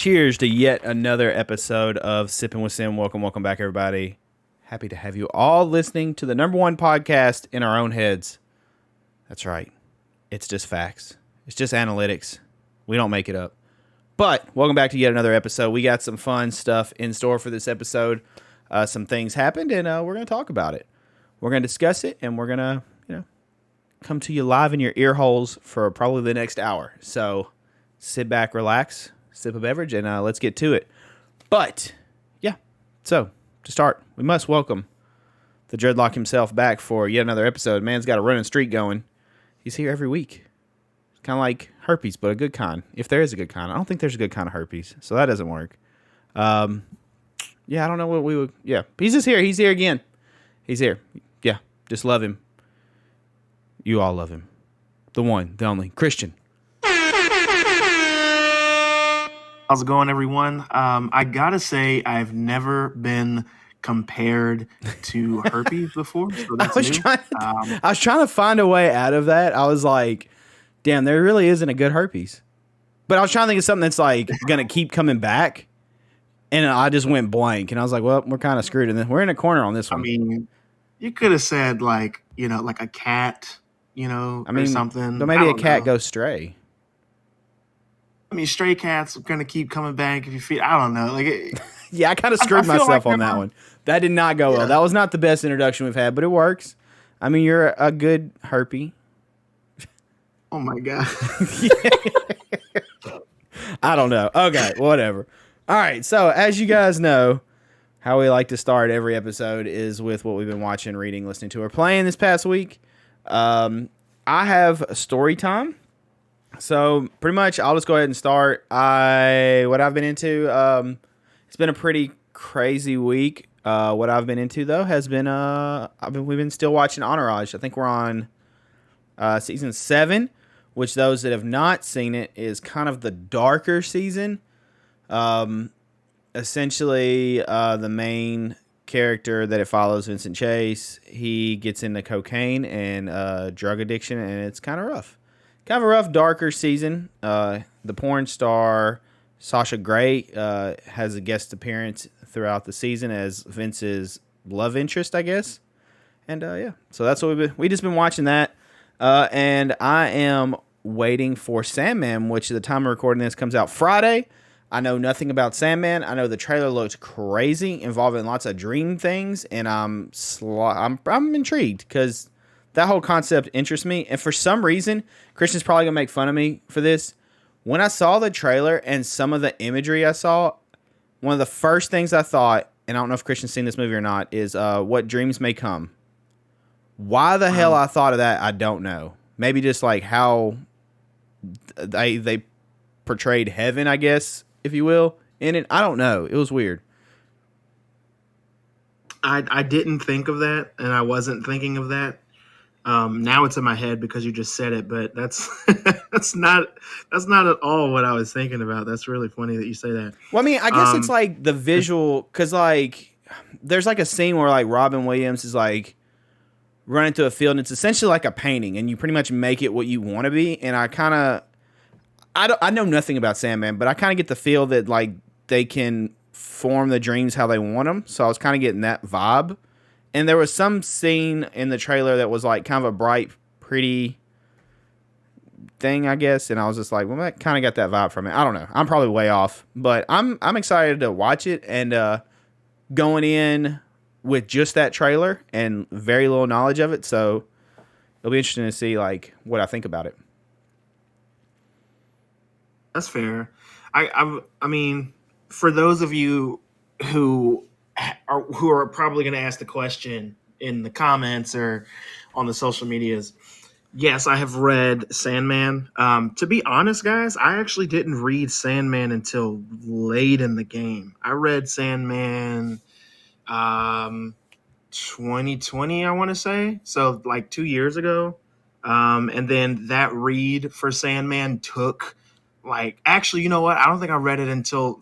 Cheers to yet another episode of Sippin With Sin. Welcome back, everybody. Happy to have you all listening to the number one podcast in our own heads. That's right. It's just facts. It's just analytics. We don't make it up. But welcome back to yet another episode. We got some fun stuff in store for this episode. Some things happened, and we're going to talk about it. We're going to discuss it, and we're going to, come to you live in your ear holes for probably the next hour. So sit back, relax, sip a beverage, and let's get to it. But, yeah, so to start, we must welcome the Dreadlock himself back for yet another episode. Man's got a running streak going. He's here every week. It's kind of like herpes, but a good kind. If there is a good kind. I don't think there's a good kind of herpes, so that doesn't work. Yeah, I don't know what we would... Yeah, he's just here. He's here again. He's here. Yeah, just love him. You all love him. The one, the only, Christian. How's it going, everyone? I gotta say, I've never been compared to herpes before, so that's new. I was trying to find a way out of that. I was like, damn, there really isn't a good herpes. But I was trying to think of something that's like going to keep coming back, and I just went blank. And I was like, well, we're kind of screwed. And then we're in a corner on this one. I mean, you could have said like a cat, or something. But maybe a cat goes stray. I mean, stray cats are going to keep coming back if you feed. I don't know. Yeah, I kind of screwed myself on that one. That did not go well. That was not the best introduction we've had, but it works. I mean, you're a good herpy. Oh, my God. I don't know. Okay, whatever. All right, so as you guys know, how we like to start every episode is with what we've been watching, reading, listening to, or playing this past week. I have a story time. So pretty much I'll just go ahead and start. What I've been into, it's been a pretty crazy week. What I've been into though has been we've been still watching Entourage. I think we're on season 7, which those that have not seen it is kind of the darker season. Essentially, the main character that it follows, Vincent Chase, he gets into cocaine and drug addiction, and it's kind of rough. Kind of a rough, darker season. The porn star Sasha Grey has a guest appearance throughout the season as Vince's love interest, I guess. And yeah, so that's what we just been watching that. And I am waiting for Sandman, which at the time of recording this comes out Friday. I know nothing about Sandman. I know the trailer looks crazy, involving lots of dream things, and I'm intrigued because that whole concept interests me. And for some reason, Christian's probably gonna make fun of me for this. When I saw the trailer and some of the imagery I saw, one of the first things I thought, and I don't know if Christian's seen this movie or not, is What Dreams May Come. Why the hell I thought of that, I don't know. Maybe just like how they portrayed heaven, I guess, if you will, in it. I don't know. It was weird. I didn't think of that, and I wasn't thinking of that. Now it's in my head because you just said it, but that's that's not at all what I was thinking about. That's really funny that you say that. Well, I mean, I guess it's like the visual, because like there's like a scene where like Robin Williams is like running through a field, and it's essentially like a painting, and you pretty much make it what you want to be. And I know nothing about Sandman, but I kind of get the feel that like they can form the dreams how they want them. So I was kind of getting that vibe. And there was some scene in the trailer that was like kind of a bright, pretty thing, I guess. And I was just like, well, I kind of got that vibe from it. I don't know. I'm probably way off, but I'm excited to watch it. And going in with just that trailer and very little knowledge of it, so it'll be interesting to see like what I think about it. That's fair. I mean, for those of you who are probably going to ask the question in the comments or on the social medias, yes, I have read Sandman. To be honest, guys, I actually didn't read Sandman until late in the game. I read Sandman 2020, I want to say. So like 2 years ago. And then that read for Sandman took like, actually, you know what? I don't think I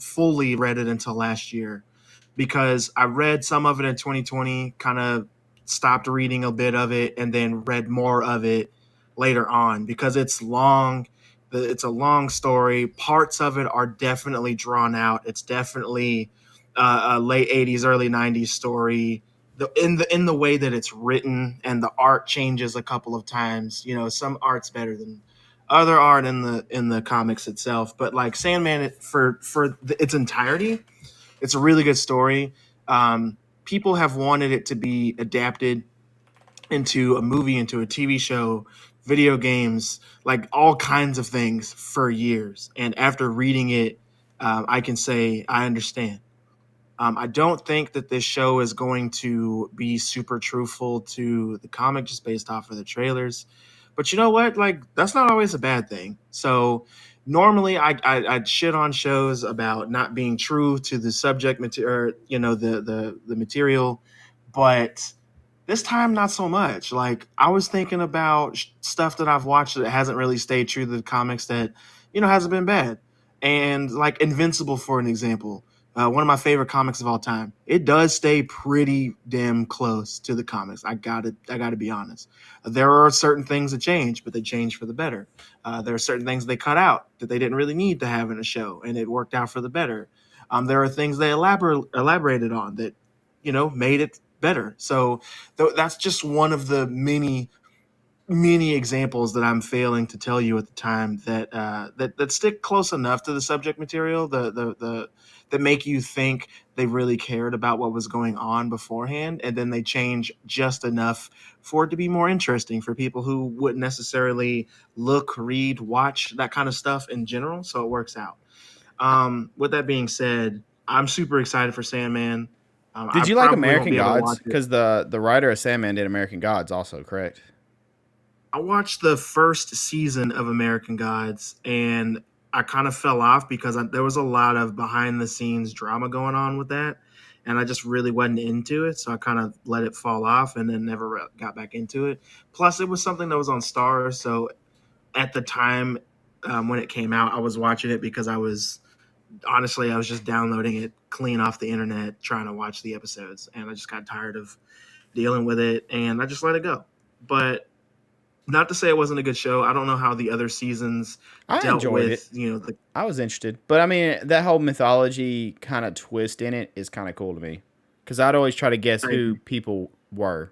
fully read it until last year, because I read some of it in 2020, kind of stopped reading a bit of it, and then read more of it later on because it's long It's a long story. Parts of it are definitely drawn out. It's definitely a late '80s, early '90s story. In the way that it's written, and the art changes a couple of times. Some art's better than other art in the comics itself. But like Sandman, its entirety, it's a really good story. People have wanted it to be adapted into a movie, into a TV show, video games, like all kinds of things for years. And after reading it, I can say I understand. I don't think that this show is going to be super truthful to the comic just based off of the trailers. But you know what? Like, that's not always a bad thing. So normally I'd shit on shows about not being true to the subject material, the material, but this time not so much. Like, I was thinking about stuff that I've watched that hasn't really stayed true to the comics that hasn't been bad, and like Invincible, for an example, one of my favorite comics of all time. It does stay pretty damn close to the comics. I gotta be honest. There are certain things that change, but they change for the better. There are certain things they cut out that they didn't really need to have in a show, and it worked out for the better. There are things they elaborated on that made it better. So that's just one of the many examples that I'm failing to tell you at the time that stick close enough to the subject material, the that make you think they really cared about what was going on beforehand, and then they change just enough for it to be more interesting for people who wouldn't necessarily look, read, watch that kind of stuff in general. So it works out. With that being said, I'm super excited for Sandman. I Did you like probably won't American be able to Gods? watch it. Because the writer of Sandman did American Gods also, correct? I watched the first season of American Gods, and I kind of fell off because there was a lot of behind the scenes drama going on with that, and I just really wasn't into it. So I kind of let it fall off, and then never got back into it. Plus, it was something that was on Stars, so at the time when it came out, I was watching it because I was just downloading it clean off the internet, trying to watch the episodes, and I just got tired of dealing with it, and I just let it go. But not to say it wasn't a good show. I don't know how the other seasons I dealt enjoyed it. with, the I was interested, but I mean that whole mythology kind of twist in it is kind of cool to me. Because I'd always try to guess I, who people were,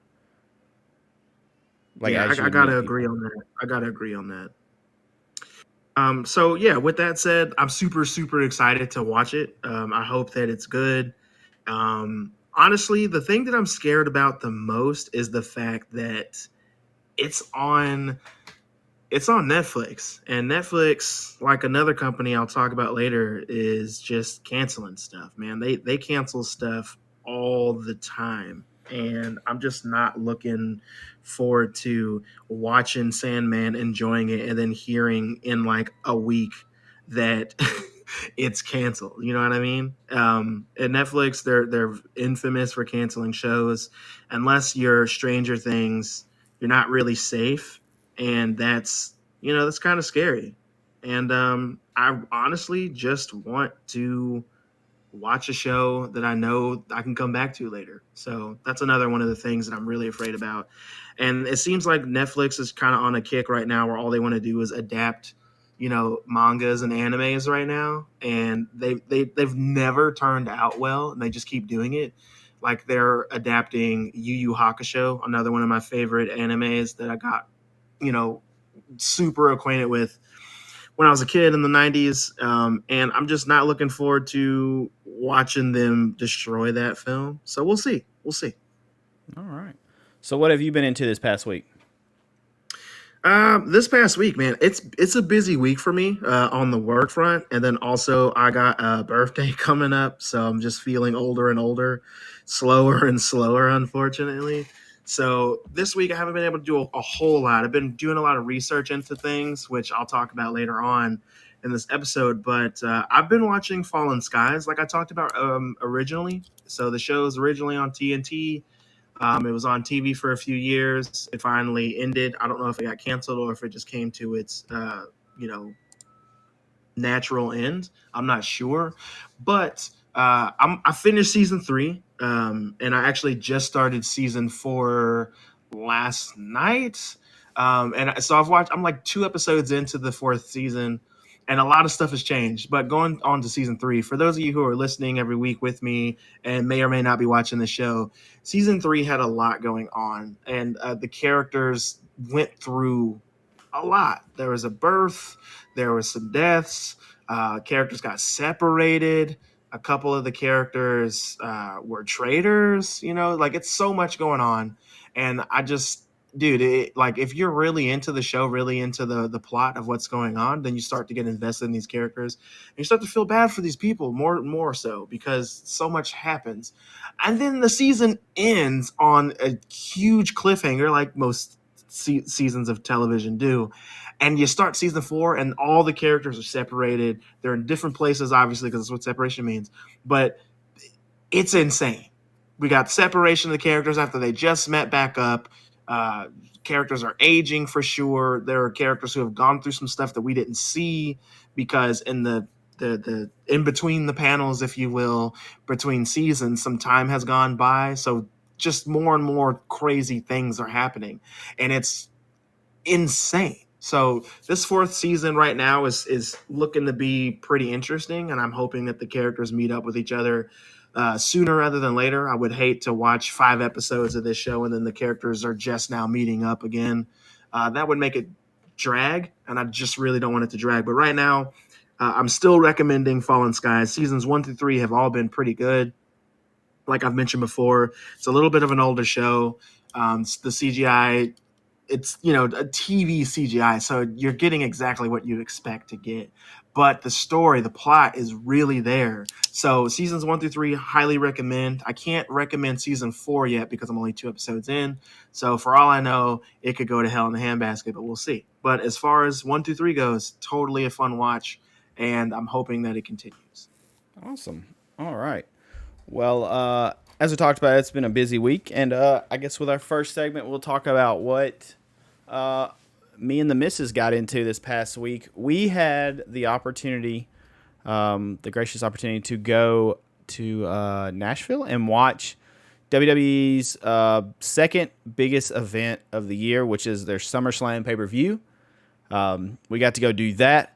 like yeah, as you I would gotta meet agree people. on that. I gotta agree on that. So yeah, with that said, I'm super, super excited to watch it. I hope that it's good. Honestly, the thing that I'm scared about the most is the fact that it's on it's on Netflix, and Netflix, like another company I'll talk about later, is just canceling stuff. Man, they cancel stuff all the time, and I'm just not looking forward to watching Sandman, enjoying it, and then hearing in like a week that it's canceled. You know what I mean? At Netflix, they're infamous for canceling shows. Unless you're Stranger Things, you're not really safe, and that's kind of scary. And I honestly just want to watch a show that I know I can come back to later. So that's another one of the things that I'm really afraid about. And it seems like Netflix is kind of on a kick right now where all they want to do is adapt, mangas and animes right now, and they've never turned out well, and they just keep doing it. Like, they're adapting Yu Yu Hakusho, another one of my favorite animes that I got, you know, super acquainted with when I was a kid in the 90s. And I'm just not looking forward to watching them destroy that film. So we'll see. We'll see. All right. So what have you been into this past week? This past week, man, it's a busy week for me on the work front, and then also I got a birthday coming up, so I'm just feeling older and older, slower and slower, unfortunately. So this week I haven't been able to do a whole lot. I've been doing a lot of research into things, which I'll talk about later on in this episode. But I've been watching Fallen Skies, like I talked about originally. So the show is originally on TNT. It was on TV for a few years. It finally ended. I don't know if it got canceled or if it just came to its, you know, natural end. I'm not sure, but I finished season 3, and I actually just started season 4 last night. And so I'm like 2 episodes into the 4th season, and a lot of stuff has changed. But going on to season 3, for those of you who are listening every week with me and may or may not be watching the show, season 3 had a lot going on, and the characters went through a lot. There was a birth, there was some deaths, characters got separated. A couple of the characters were traitors. Like it's so much going on, and I just dude, like if you're really into the show, really into the plot of what's going on, then you start to get invested in these characters, and you start to feel bad for these people more so because so much happens, and then the season ends on a huge cliffhanger, like most seasons of television do. And you start season 4, and all the characters are separated. They're in different places, obviously, because that's what separation means. But it's insane. We got separation of the characters after they just met back up. Characters are aging for sure. There are characters who have gone through some stuff that we didn't see because in the in between the panels, if you will, between seasons, some time has gone by. So just more and more crazy things are happening, and it's insane. So this 4th season right now is looking to be pretty interesting, and I'm hoping that the characters meet up with each other sooner rather than later. I would hate to watch 5 episodes of this show and then the characters are just now meeting up again. That would make it drag, and I just really don't want it to drag. But right now, I'm still recommending Fallen Skies. Seasons 1 through 3 have all been pretty good. Like I've mentioned before, it's a little bit of an older show. The CGI, it's a TV CGI, so you're getting exactly what you'd expect to get. But the story, the plot is really there. So seasons 1 through 3, highly recommend. I can't recommend season 4 yet because I'm only 2 episodes in. So for all I know, it could go to hell in a handbasket, but we'll see. But as far as 1 through 3 goes, totally a fun watch, and I'm hoping that it continues. Awesome. All right. Well, as we talked about, it's been a busy week, and I guess with our first segment, we'll talk about what me and the missus got into this past week. We had the opportunity, the gracious opportunity to go to Nashville and watch WWE's second biggest event of the year, which is their SummerSlam pay-per-view. We got to go do that,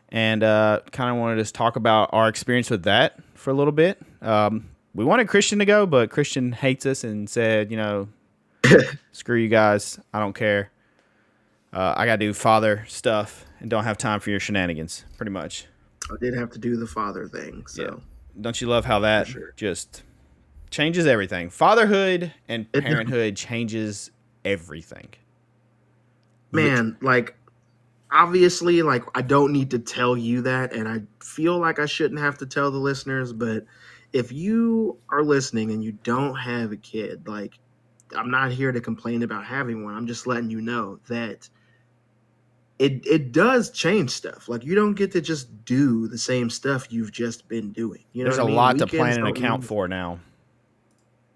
and kind of wanted to just talk about our experience with that for a little bit. We wanted Christian to go, but Christian hates us and said, screw you guys, I don't care. I got to do father stuff and don't have time for your shenanigans, pretty much. I did have to do the father thing. So. Yeah. Don't you love how that just changes everything? Fatherhood and parenthood changes everything. Man, like, obviously, like, I don't need to tell you that, and I feel like I shouldn't have to tell the listeners, but if you are listening and you don't have a kid, like, I'm not here to complain about having one. I'm just letting you know that it does change stuff. Like, you don't get to just do the same stuff you've just been doing. There's a lot to plan and account for now.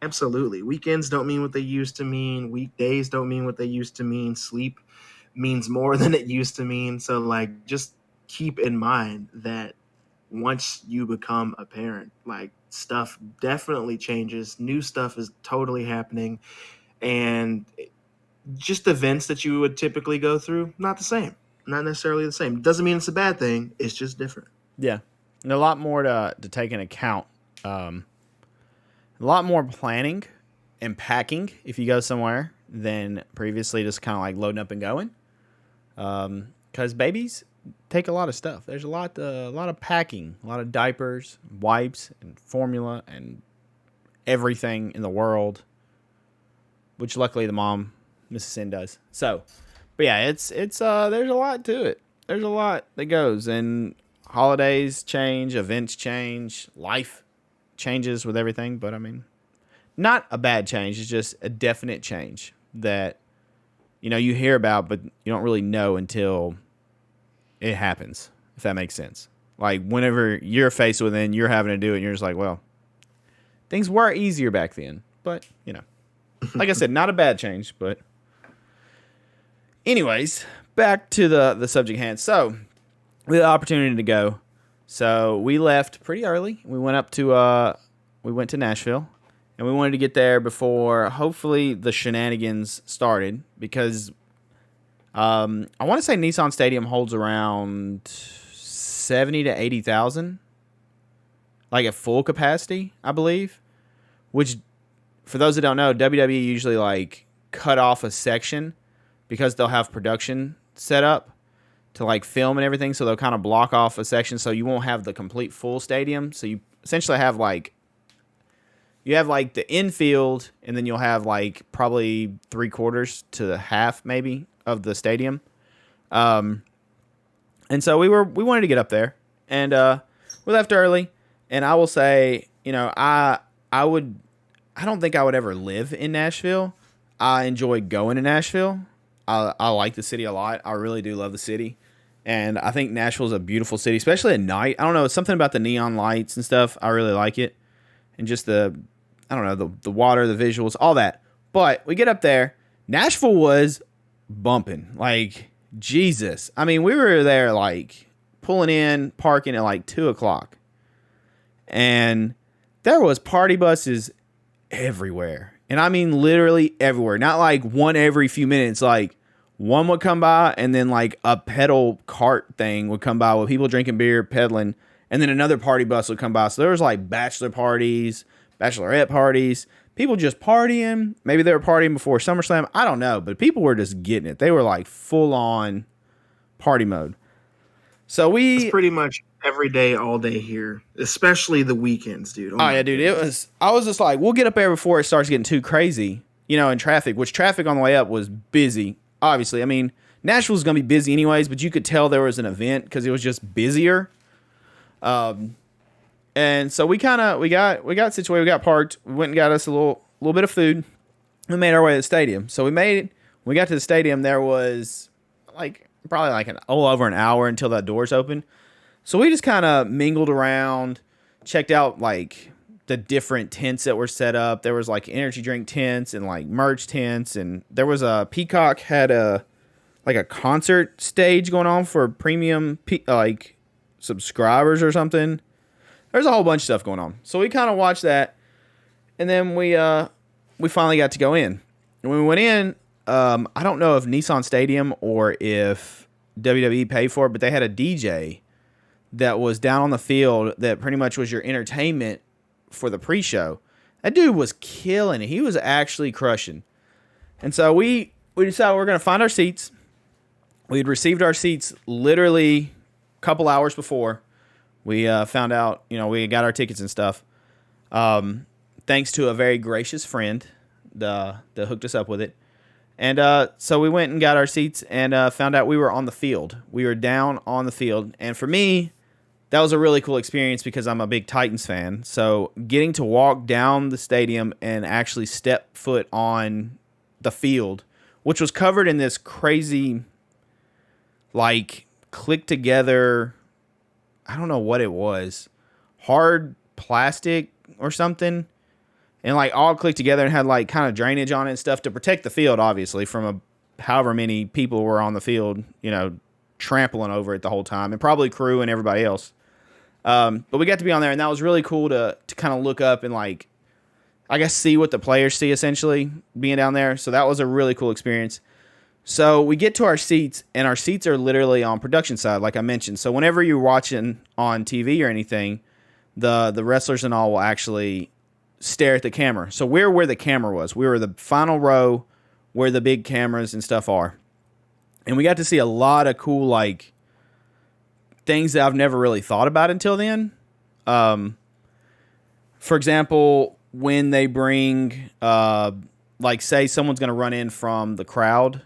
Absolutely. Weekends don't mean what they used to mean. Weekdays don't mean what they used to mean. Sleep means more than it used to mean. So, like, just keep in mind that once you become a parent, like, stuff definitely changes. New stuff is totally happening. And just events that you would typically go through, not the same. Not necessarily the same. Doesn't mean it's a bad thing. It's just different. Yeah. And a lot more to take into account. A lot more planning and packing if you go somewhere than previously just kind of like loading up and going. Because babies take a lot of stuff. There's a lot of packing, a lot of diapers, wipes, and formula, and everything in the world, which luckily the mom, Mrs. Sin, does. So, but yeah, it's there's a lot to it. There's a lot that goes, and holidays change, events change, life changes with everything. But I mean, not a bad change. It's just a definite change that you hear about, but you don't really know until it happens, if that makes sense. Like, whenever you're faced with it and you're having to do it, and you're just like, well, things were easier back then. But, like I said, not a bad change. But anyways, back to the subject hand. So, we had the opportunity to go. So, we left pretty early. We went to Nashville. And we wanted to get there before, hopefully, the shenanigans started. Because I want to say Nissan Stadium holds around 70 to 80,000, like at full capacity, I believe. Which, for those that don't know, WWE usually like cut off a section because they'll have production set up to like film and everything. So they'll kind of block off a section so you won't have the complete full stadium. So you essentially have like the infield, and then you'll have like probably 3/4 to the half maybe of the stadium. And so we wanted to get up there, and we left early. And I will say, I don't think I would ever live in Nashville. I enjoy going to Nashville. I like the city a lot. I really do love the city. And I think Nashville is a beautiful city, especially at night. I don't know, something about the neon lights and stuff. I really like it. And just the water, the visuals, all that. But we get up there. Nashville was bumping. Like, Jesus. I mean, we were there, like, pulling in, parking at, like, 2 o'clock. And there was party buses everywhere. And I mean literally everywhere. Not like one every few minutes. Like, one would come by, and then like a pedal cart thing would come by with people drinking beer, pedaling, and then another party bus would come by. So there was like bachelor parties, bachelorette parties, people just partying. Maybe they were partying before SummerSlam. I don't know, but people were just getting it. They were like full on party mode. So it's pretty much every day, all day here, especially the weekends, dude. Oh yeah, dude. I was just like, we'll get up there before it starts getting too crazy, in traffic, which traffic on the way up was busy. Obviously, I mean, Nashville's going to be busy anyways, but you could tell there was an event because it was just busier. And so we got situated, we got parked, we went and got us a little bit of food. We made our way to the stadium. So when we got to the stadium, there was probably over an hour until that doors open. So we just kind of mingled around, checked out like the different tents that were set up. There was like energy drink tents and like merch tents, and there was a Peacock had a concert stage going on for premium subscribers or something. There's a whole bunch of stuff going on. So we kind of watched that, and then we finally got to go in. And when we went in, I don't know if Nissan Stadium or if WWE paid for it, but they had a DJ that was down on the field that pretty much was your entertainment for the pre-show. That dude was killing it. He was actually crushing. And so we decided we're going to find our seats. We had received our seats literally a couple hours before. We found out, we got our tickets and stuff. Thanks to a very gracious friend that hooked us up with it. And so we went and got our seats and found out we were on the field. We were down on the field. And for me, that was a really cool experience because I'm a big Titans fan. So getting to walk down the stadium and actually step foot on the field, which was covered in this crazy, click together, I don't know what it was, hard plastic or something, and all clicked together and had kind of drainage on it and stuff to protect the field, obviously, from however many people were on the field, trampling over it the whole time, and probably crew and everybody else. But we got to be on there, and that was really cool to kind of look up and I guess see what the players see, essentially, being down there. So that was a really cool experience. So we get to our seats, and our seats are literally on production side, like I mentioned. So whenever you're watching on TV or anything, the wrestlers and all will actually stare at the camera. So we're where the camera was. We were the final row where the big cameras and stuff are. And we got to see a lot of cool, things that I've never really thought about until then. For example, when they bring, say someone's going to run in from the crowd,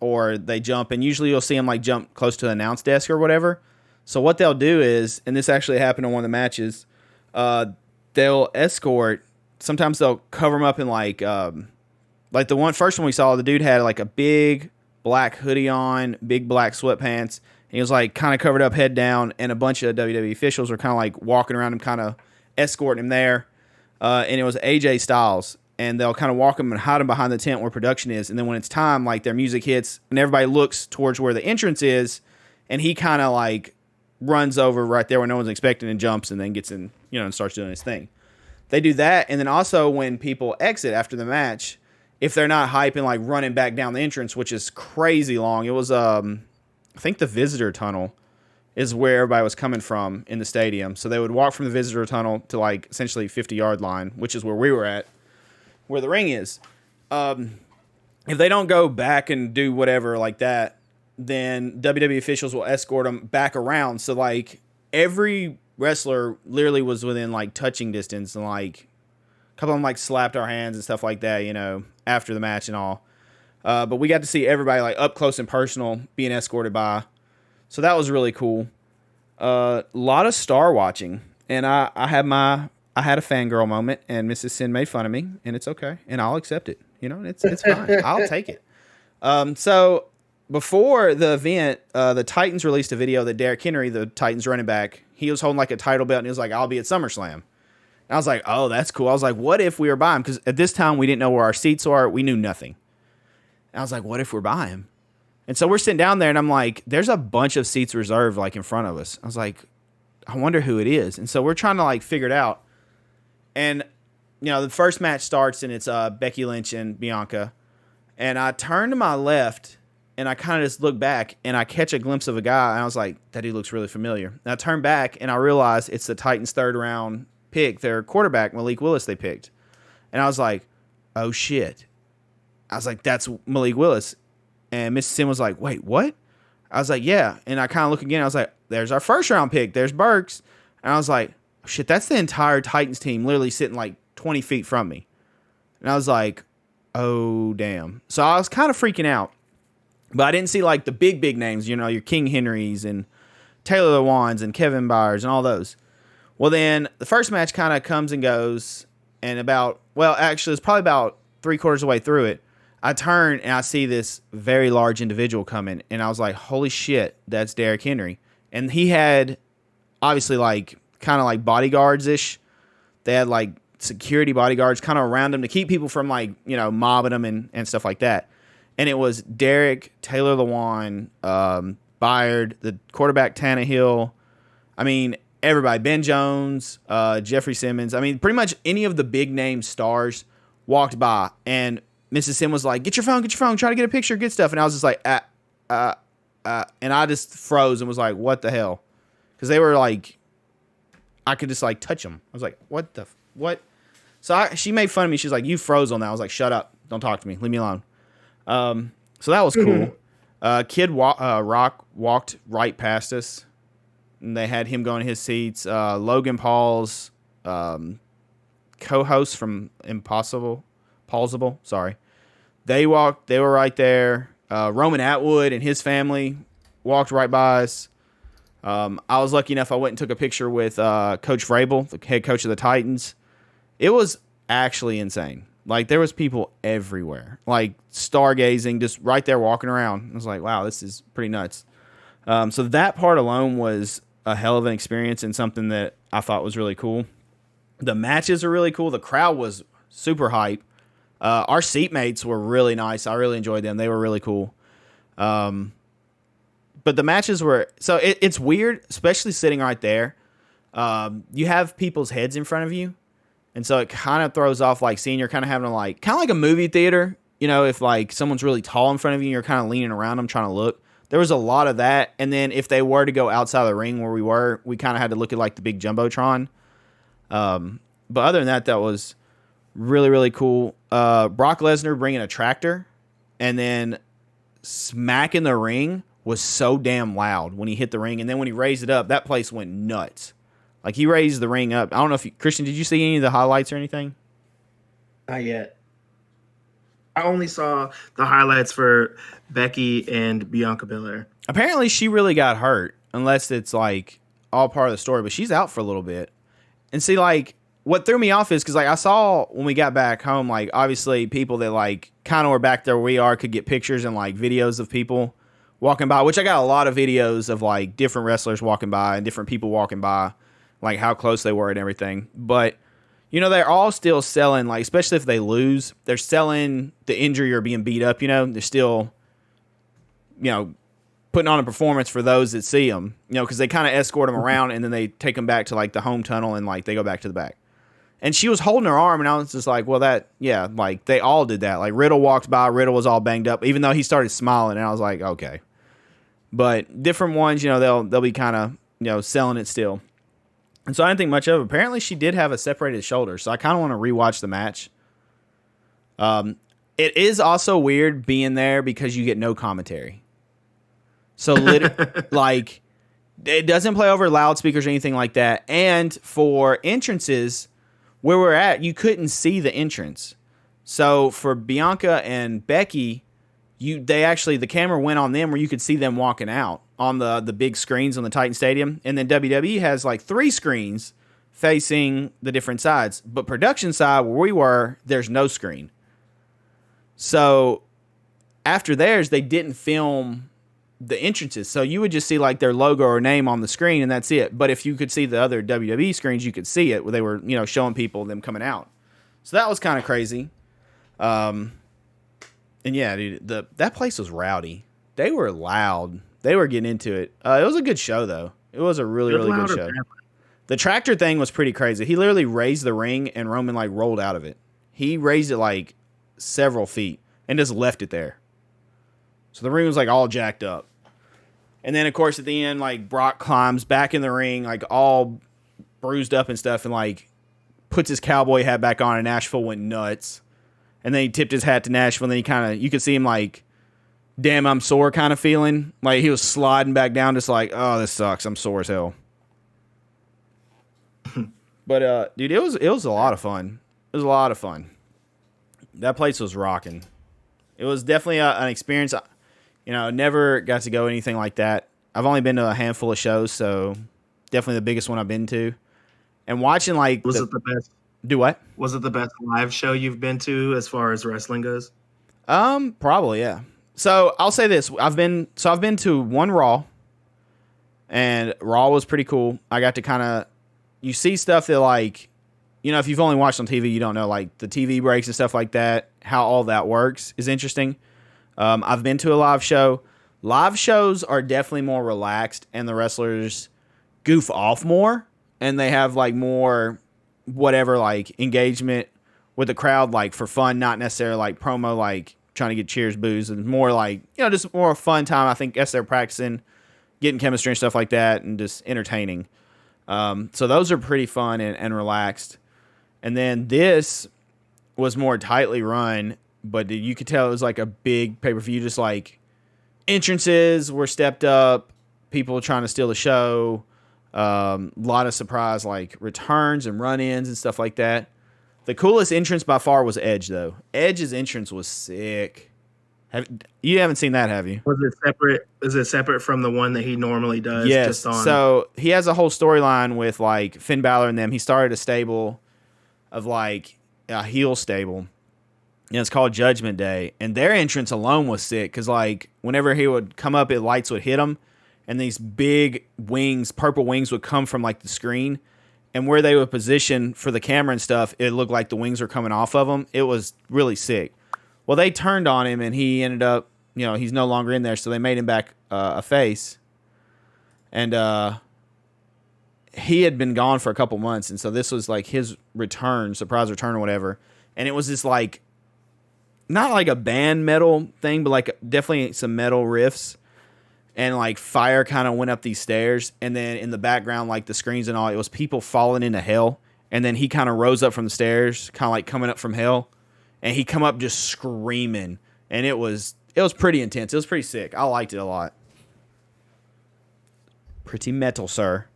or they jump, and usually you'll see them jump close to the announce desk or whatever. So what they'll do is, and this actually happened on one of the matches, they'll escort. Sometimes they'll cover them up in the first one we saw. The dude had a big black hoodie on, big black sweatpants. He was kind of covered up, head down, and a bunch of WWE officials were kind of walking around him, kind of escorting him there. And it was AJ Styles. And they'll kind of walk him and hide him behind the tent where production is. And then when it's time, their music hits and everybody looks towards where the entrance is, and he kind of runs over right there where no one's expecting and jumps and then gets in, and starts doing his thing. They do that. And then also when people exit after the match, if they're not hyping, like running back down the entrance, which is crazy long. It was, I think the visitor tunnel is where everybody was coming from in the stadium. So they would walk from the visitor tunnel to like essentially 50-yard line, which is where we were at, where the ring is. If they don't go back and do whatever like that, then WWE officials will escort them back around. So like every wrestler literally was within like touching distance, and like a couple of them like slapped our hands and stuff like that, you know, after the match and all. But we got to see everybody like up close and personal being escorted by. So that was really cool. A lot of star watching, and I had a fangirl moment, and Mrs. Sin made fun of me, and it's okay, and I'll accept it. You know, it's fine. I'll take it. So before the event, the Titans released a video that Derrick Henry, the Titans running back, he was holding like a title belt, and he was like, "I'll be at SummerSlam." And I was like, "Oh, that's cool." I was like, "What if we were by him?" Because at this time we didn't know where our seats were. We knew nothing. And I was like, "What if we're by him?" And so we're sitting down there, and I'm like, "There's a bunch of seats reserved like in front of us." I was like, "I wonder who it is." And so we're trying to like figure it out. And you know, the first match starts, and it's Becky Lynch and Bianca. And I turn to my left, and I kind of just look back, and I catch a glimpse of a guy, and I was like, that dude looks really familiar. And I turn back, and I realize it's the Titans' third-round pick, their quarterback, Malik Willis, they picked. And I was like, oh, shit. I was like, that's Malik Willis. And Mrs. Sim was like, wait, what? I was like, yeah. And I kind of look again, I was like, there's our first-round pick. There's Burks. And I was like, shit, that's the entire Titans team literally sitting like 20 feet from me. And I was like, oh, damn. So I was kind of freaking out. But I didn't see like the big names, you know, your King Henrys and Taylor Lewans and Kevin Byers and all those. Well, then the first match kind of comes and goes. And actually, it's probably about 3/4 of the way through it. I turn and I see this very large individual coming. And I was like, holy shit, that's Derrick Henry. And he had obviously like kind of like bodyguards-ish. They had like security bodyguards kind of around him to keep people from like, you know, mobbing him and stuff like that. And it was Derek, Taylor Lewan, Byard, the quarterback Tannehill. I mean, everybody. Ben Jones, Jeffrey Simmons. I mean, pretty much any of the big name stars walked by. And Mrs. Sim was like, get your phone, try to get a picture, get stuff. And I was just like, and I just froze and was like, what the hell? Because they were like, I could just like touch them. I was like, what? So she made fun of me. She's like, you froze on that. I was like, shut up. Don't talk to me. Leave me alone. So that was cool. Kid Rock walked right past us. And they had him going in his seats. Logan Paul's co-host from Paulsable, sorry. They were right there. Roman Atwood and his family walked right by us. I was lucky enough I went and took a picture with Coach Vrabel, the head coach of the Titans. It was actually insane. Like, there was people everywhere, like stargazing, just right there walking around. I was like, wow, this is pretty nuts. So that part alone was a hell of an experience and something that I thought was really cool. The matches are really cool. The crowd was super hype. Our seatmates were really nice. I really enjoyed them. They were really cool. But the matches were... So it's weird, especially sitting right there. You have people's heads in front of you. And so it kind of throws off, like, seeing you're kind of having to, like... Kind of like a movie theater. You know, if, like, someone's really tall in front of you and you're kind of leaning around them trying to look. There was a lot of that. And then if they were to go outside of the ring where we were, we kind of had to look at, like, the big Jumbotron. But other than that was really, really cool. Brock Lesnar bringing a tractor and then smacking the ring was so damn loud when he hit the ring. And then when he raised it up, that place went nuts. Like, he raised the ring up. I don't know if Christian, did you see any of the highlights or anything? Not yet. I only saw the highlights for Becky and Bianca Belair. Apparently she really got hurt, unless it's like all part of the story, but she's out for a little bit. And see, like, what threw me off is because, like, I saw when we got back home, like, obviously people that, like, kind of were back there where we are could get pictures and, like, videos of people walking by, which I got a lot of videos of, like, different wrestlers walking by and different people walking by, like, how close they were and everything. But, you know, they're all still selling, like, especially if they lose, they're selling the injury or being beat up, you know. They're still, you know, putting on a performance for those that see them, you know, because they kind of escort them around and then they take them back to, like, the home tunnel and, like, they go back to the back. And she was holding her arm, and I was just like, well, like, they all did that. Like, Riddle walked by, Riddle was all banged up, even though he started smiling, and I was like, okay. But different ones, they'll be kind of, selling it still. And so I didn't think much of it. Apparently, she did have a separated shoulder, so I kind of want to rewatch the match. It is also weird being there because you get no commentary. So, like, it doesn't play over loudspeakers or anything like that. And for entrances, where we're at, you couldn't see the entrance. So for Bianca and Becky, the camera went on them where you could see them walking out on the big screens on the Titan Stadium. And then WWE has like 3 screens facing the different sides. But production side, where we were, there's no screen. So after theirs, they didn't film the entrances. So you would just see like their logo or name on the screen, and that's it. But if you could see the other WWE screens, you could see it where they were, showing people them coming out. So that was kind of crazy. And yeah, dude, that place was rowdy. They were loud. They were getting into it. It was a good show though. It was a really, really good show. The tractor thing was pretty crazy. He literally raised the ring and Roman like rolled out of it. He raised it like several feet and just left it there. So the ring was like all jacked up. And then of course at the end, like Brock climbs back in the ring, like all bruised up and stuff, and like puts his cowboy hat back on, and Nashville went nuts. And then he tipped his hat to Nashville, and then you could see him like, damn, I'm sore kind of feeling. Like he was sliding back down, just like, oh, this sucks. I'm sore as hell. But dude, it was a lot of fun. It was a lot of fun. That place was rocking. It was definitely an experience. Never got to go anything like that. I've only been to a handful of shows, so definitely the biggest one I've been to. And watching like was it the best? Do what? Was it the best live show you've been to as far as wrestling goes? Probably, yeah. So I'll say this: I've been to one Raw, and Raw was pretty cool. I got to you see stuff that like, if you've only watched on TV, you don't know like the TV breaks and stuff like that. How all that works is interesting. I've been to a live show. Live shows are definitely more relaxed, and the wrestlers goof off more, and they have like more whatever like engagement with the crowd, like for fun, not necessarily like promo, like trying to get cheers, boos, and more like just more fun time. I think guess they're practicing, getting chemistry and stuff like that, and just entertaining. So those are pretty fun and relaxed. And then this was more tightly run, but you could tell it was like a big pay-per-view. Just like entrances were stepped up, people trying to steal the show. A lot of surprise like returns and run-ins and stuff like that. The coolest entrance by far was Edge, though. Edge's entrance was sick. You haven't seen that, have you? Was it separate? Is it separate from the one that he normally does? Yes. So he has a whole storyline with like Finn Balor and them. He started a stable of like a heel stable. It's called Judgment Day. And their entrance alone was sick because like whenever he would come up, lights would hit him. And these big wings, purple wings, would come from like the screen. And where they would position for the camera and stuff, it looked like the wings were coming off of him. It was really sick. Well, they turned on him, and he ended up, he's no longer in there, so they made him back a face. And he had been gone for a couple months, and so this was like his return, surprise return or whatever. And it was this like, not like a band metal thing, but like definitely some metal riffs. And like fire kind of went up these stairs, and then in the background, like the screens and all, it was people falling into hell. And then he kind of rose up from the stairs, kind of like coming up from hell, and he come up just screaming, and it was pretty intense. It was pretty sick. I liked it a lot. Pretty metal, sir.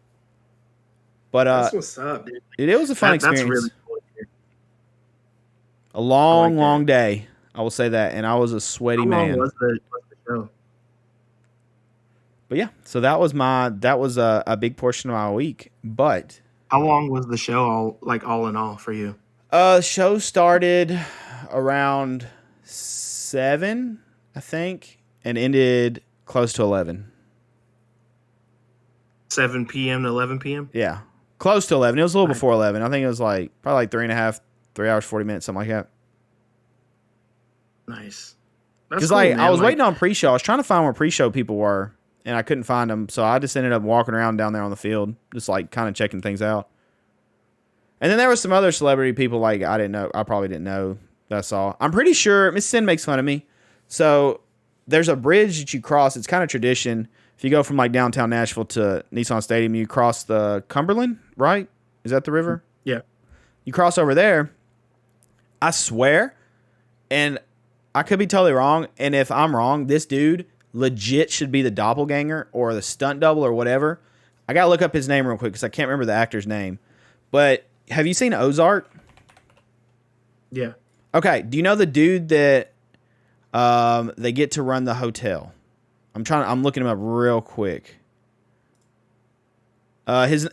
But that's what's up, dude. It was a fun experience. That's really cool. A long day. I will say that, and I was a sweaty man. How long was the show? But yeah, so that was a big portion of my week. But how long was the show all in all for you? Show started around 7, I think, and ended close to 11. 7 p.m. to 11 p.m. Yeah, close to 11. It was a little before 11. I think it was like probably like 3 hours 40 minutes, something like that. Nice. Because cool, I was waiting on pre-show. I was trying to find where pre-show people were, and I couldn't find them, so I just ended up walking around down there on the field, just like kind of checking things out. And then there was some other celebrity people like I didn't know. I probably didn't know. That's all. I'm pretty sure Miss Sin makes fun of me. So there's a bridge that you cross. It's kind of tradition. If you go from like downtown Nashville to Nissan Stadium, you cross the Cumberland, right? Is that the river? Yeah. You cross over there. I swear, and I could be totally wrong. And if I'm wrong, this dude legit should be the doppelganger or the stunt double or whatever. I got to look up his name real quick because I can't remember the actor's name. But have you seen Ozark? Yeah. Okay. Do you know the dude that they get to run the hotel? I'm looking him up real quick. His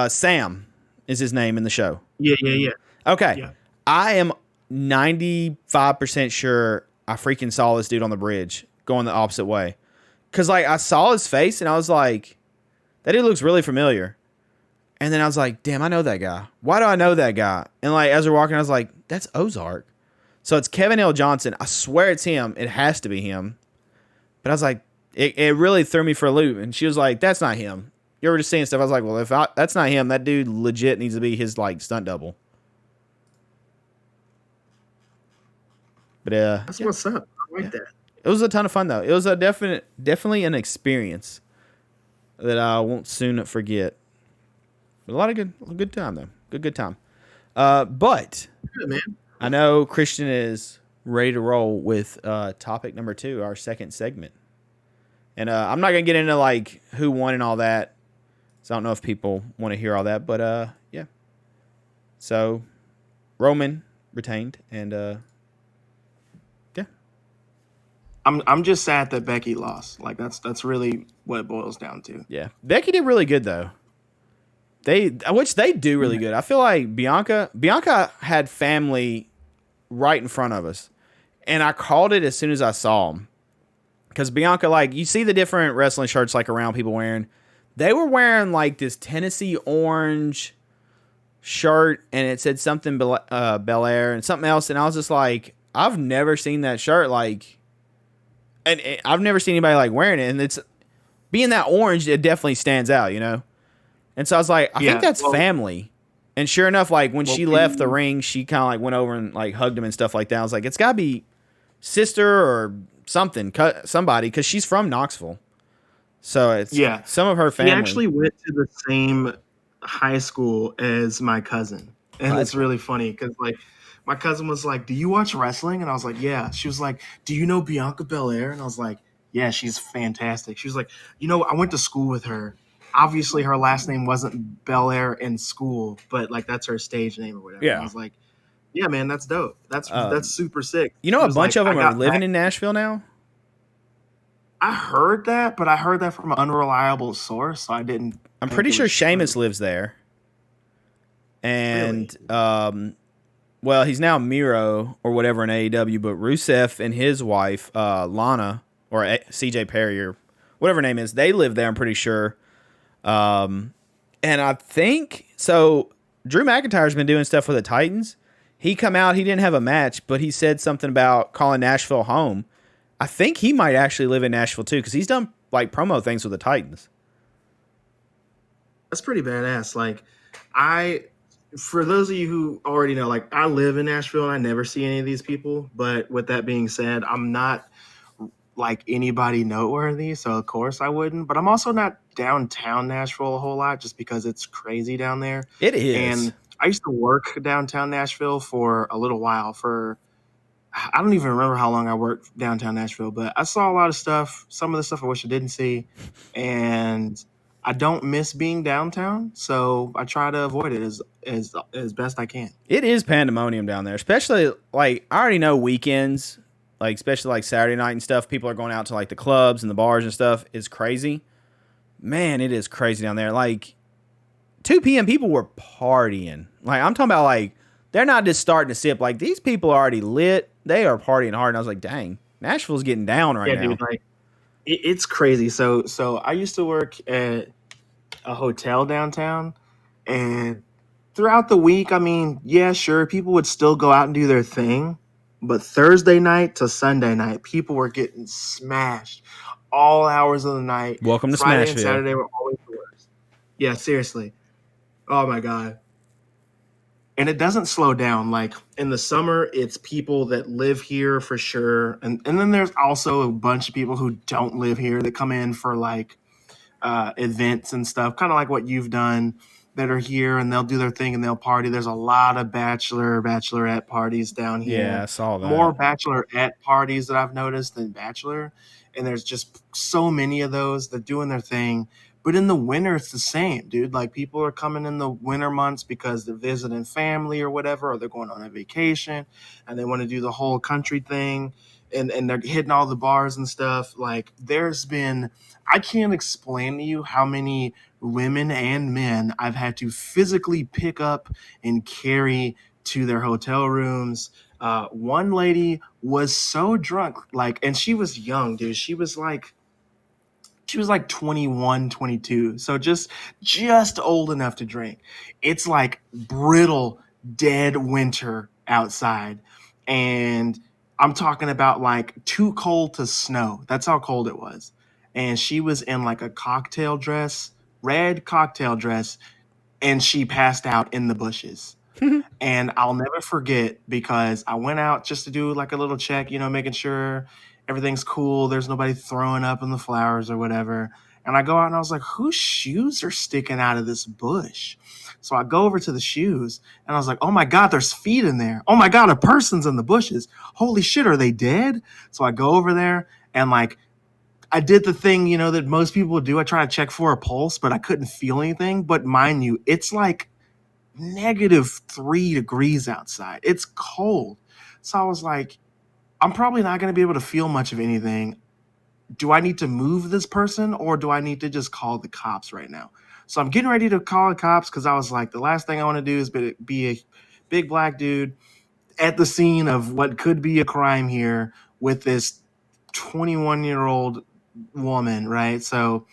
Sam is his name in the show. Yeah. Okay. Yeah. I am 95% sure I freaking saw this dude on the bridge going the opposite way. Cause like I saw his face and I was like, that dude looks really familiar. And then I was like, damn, I know that guy. Why do I know that guy? And like as we're walking, I was like, that's Ozark. So it's Kevin L. Johnson. I swear it's him. It has to be him. But I was like, it really threw me for a loop. And she was like, that's not him. You were just seeing stuff. I was like, well, that's not him, that dude legit needs to be his like stunt double. But That's what's up. I like that. It was a ton of fun though. It was a definitely an experience that I won't soon forget. But a lot of good time though. Good time. But Good, man. I know Christian is ready to roll with topic number 2, our second segment. And I'm not gonna get into like who won and all that. So I don't know if people want to hear all that, but yeah. So Roman retained, and yeah. I'm just sad that Becky lost. Like that's really what it boils down to. Yeah. Becky did really good though. Which they do really good. I feel like Bianca had family right in front of us. And I called it as soon as I saw them. Because Bianca, like, you see the different wrestling shirts like around people wearing. They were wearing like this Tennessee orange shirt, and it said something Bel Air and something else, and I was just like, I've never seen that shirt, like, and I've never seen anybody like wearing it, and it's being that orange, it definitely stands out, you know. And so I was like, I think that's family. And sure enough, like when she left the ring, she kind of like went over and like hugged him and stuff like that. I was like, it's got to be sister or something, somebody, because she's from Knoxville. So it's some of her family. He actually went to the same high school as my cousin. And it's really funny because like my cousin was like, do you watch wrestling? And I was like, yeah. She was like, do you know Bianca Belair? And I was like, yeah, she's fantastic. She was like, you know, I went to school with her. Obviously her last name wasn't Belair in school, but like that's her stage name or whatever. Yeah. And I was like, yeah, man, that's dope. That's super sick. You know, a bunch of them are living in Nashville now? I heard that, but I heard that from an unreliable source, so I didn't. I'm pretty sure Sheamus lives there. And, well, he's now Miro or whatever in AEW, but Rusev and his wife, Lana, or CJ Perry, or whatever her name is, they live there, I'm pretty sure. And I think, so Drew McIntyre's been doing stuff with the Titans. He come out, he didn't have a match, but he said something about calling Nashville home. I think he might actually live in Nashville too, because he's done like promo things with the Titans. That's pretty badass. Like, for those of you who already know, like I live in Nashville and I never see any of these people. But with that being said, I'm not like anybody noteworthy, so of course I wouldn't. But I'm also not downtown Nashville a whole lot, just because it's crazy down there. It is. And I used to work downtown Nashville for a little while. I don't even remember how long I worked downtown Nashville, but I saw a lot of stuff. Some of the stuff I wish I didn't see. And I don't miss being downtown, so I try to avoid it as best I can. It is pandemonium down there, especially like I already know weekends, like especially like Saturday night and stuff. People are going out to like the clubs and the bars and stuff. It's crazy. Man, it is crazy down there. Like 2 p.m. people were partying. Like I'm talking about like they're not just starting to sip. Like these people are already lit. They are partying hard. And I was like, dang, Nashville's getting down right now. Dude, like it's crazy. So I used to work at a hotel downtown, and throughout the week, I mean, yeah, sure, people would still go out and do their thing, but Thursday night to Sunday night, people were getting smashed all hours of the night. Welcome to Friday Smashville. and Saturday were always the worst. Yeah, seriously. Oh my god. and it doesn't slow down. Like in the summer, it's people that live here for sure, and then there's also a bunch of people who don't live here that come in for like events and stuff, kind of like what you've done, that are here and they'll do their thing and they'll party. There's a lot of bachelorette parties down Yeah, here. I saw More that. bachelorette parties that I've noticed than bachelor. And there's just so many of those that doing their thing. But in the winter, it's the same, dude. Like people are coming in the winter months because they're visiting family or whatever, or they're going on a vacation and they want to do the whole country thing. And they're hitting all the bars and stuff. Like there's been, I can't explain to you how many women and men I've had to physically pick up and carry to their hotel rooms. One lady was so drunk, like, and she was young, dude. She was like 21, 22. So just old enough to drink. It's like brittle, dead winter outside. And I'm talking about like too cold to snow. That's how cold it was. And she was in like a cocktail dress, red cocktail dress, and she passed out in the bushes. And I'll never forget because I went out just to do like a little check, making sure everything's cool. There's nobody throwing up in the flowers or whatever. And I go out and I was like, whose shoes are sticking out of this bush? So I go over to the shoes and I was like, oh my God, there's feet in there. Oh my God, a person's in the bushes. Holy shit, are they dead? So I go over there and like, I did the thing, that most people would do. I try to check for a pulse, but I couldn't feel anything. But mind you, it's like -3 degrees outside. It's cold. So I was like, I'm probably not going to be able to feel much of anything. Do I need to move this person or do I need to just call the cops right now? So I'm getting ready to call the cops because I was like, the last thing I want to do is be a big black dude at the scene of what could be a crime here with this 21-year-old woman, right? So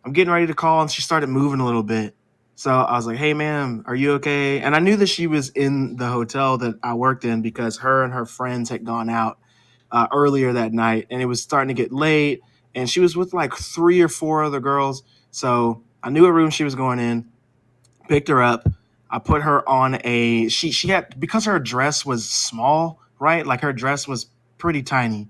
I'm getting ready to call and she started moving a little bit. So I was like, hey, ma'am, are you okay? And I knew that she was in the hotel that I worked in because her and her friends had gone out earlier that night and it was starting to get late. And she was with like 3 or 4 other girls. So I knew what room she was going in, picked her up. I put her on she had, because her dress was small, right? Like her dress was pretty tiny.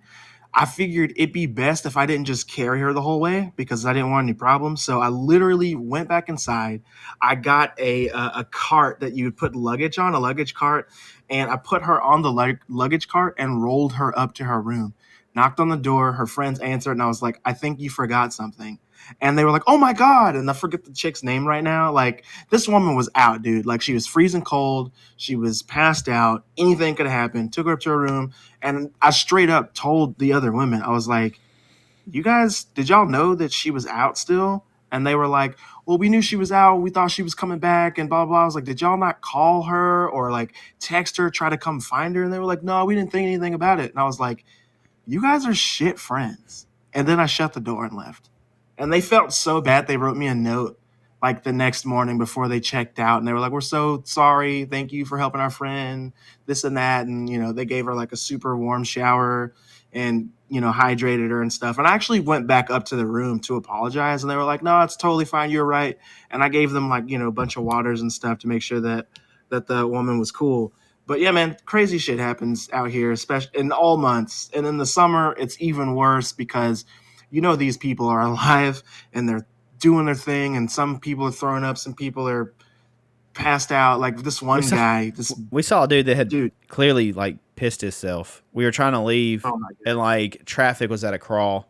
I figured it'd be best if I didn't just carry her the whole way because I didn't want any problems. So I literally went back inside. I got a cart that you would put luggage on, a luggage cart, and I put her on the luggage cart and rolled her up to her room. Knocked on the door. Her friends answered, and I was like, "I think you forgot something." And they were like, "Oh my God!" And I forget the chick's name right now. Like this woman was out, dude. Like she was freezing cold. She was passed out. Anything could happen. Took her up to her room. And I straight up told the other women, I was like, you guys, did y'all know that she was out still? And they were like, well, we knew she was out. We thought she was coming back and blah, blah. I was like, did y'all not call her or like text her, try to come find her? And they were like, no, we didn't think anything about it. And I was like, you guys are shit friends. And then I shut the door and left. And they felt so bad. They wrote me a note like the next morning before they checked out. And they were like, we're so sorry. Thank you for helping our friend, this and that. And, they gave her like a super warm shower and, hydrated her and stuff. And I actually went back up to the room to apologize. And they were like, no, it's totally fine. You're right. And I gave them like, a bunch of waters and stuff to make sure that the woman was cool. But yeah, man, crazy shit happens out here, especially in all months. And in the summer, it's even worse because these people are alive and they're doing their thing. And some people are throwing up, some people are passed out. Like this one guy, We saw a dude that had dude. clearly like pissed himself. We were trying to leave, Oh my God. and like traffic was at a crawl,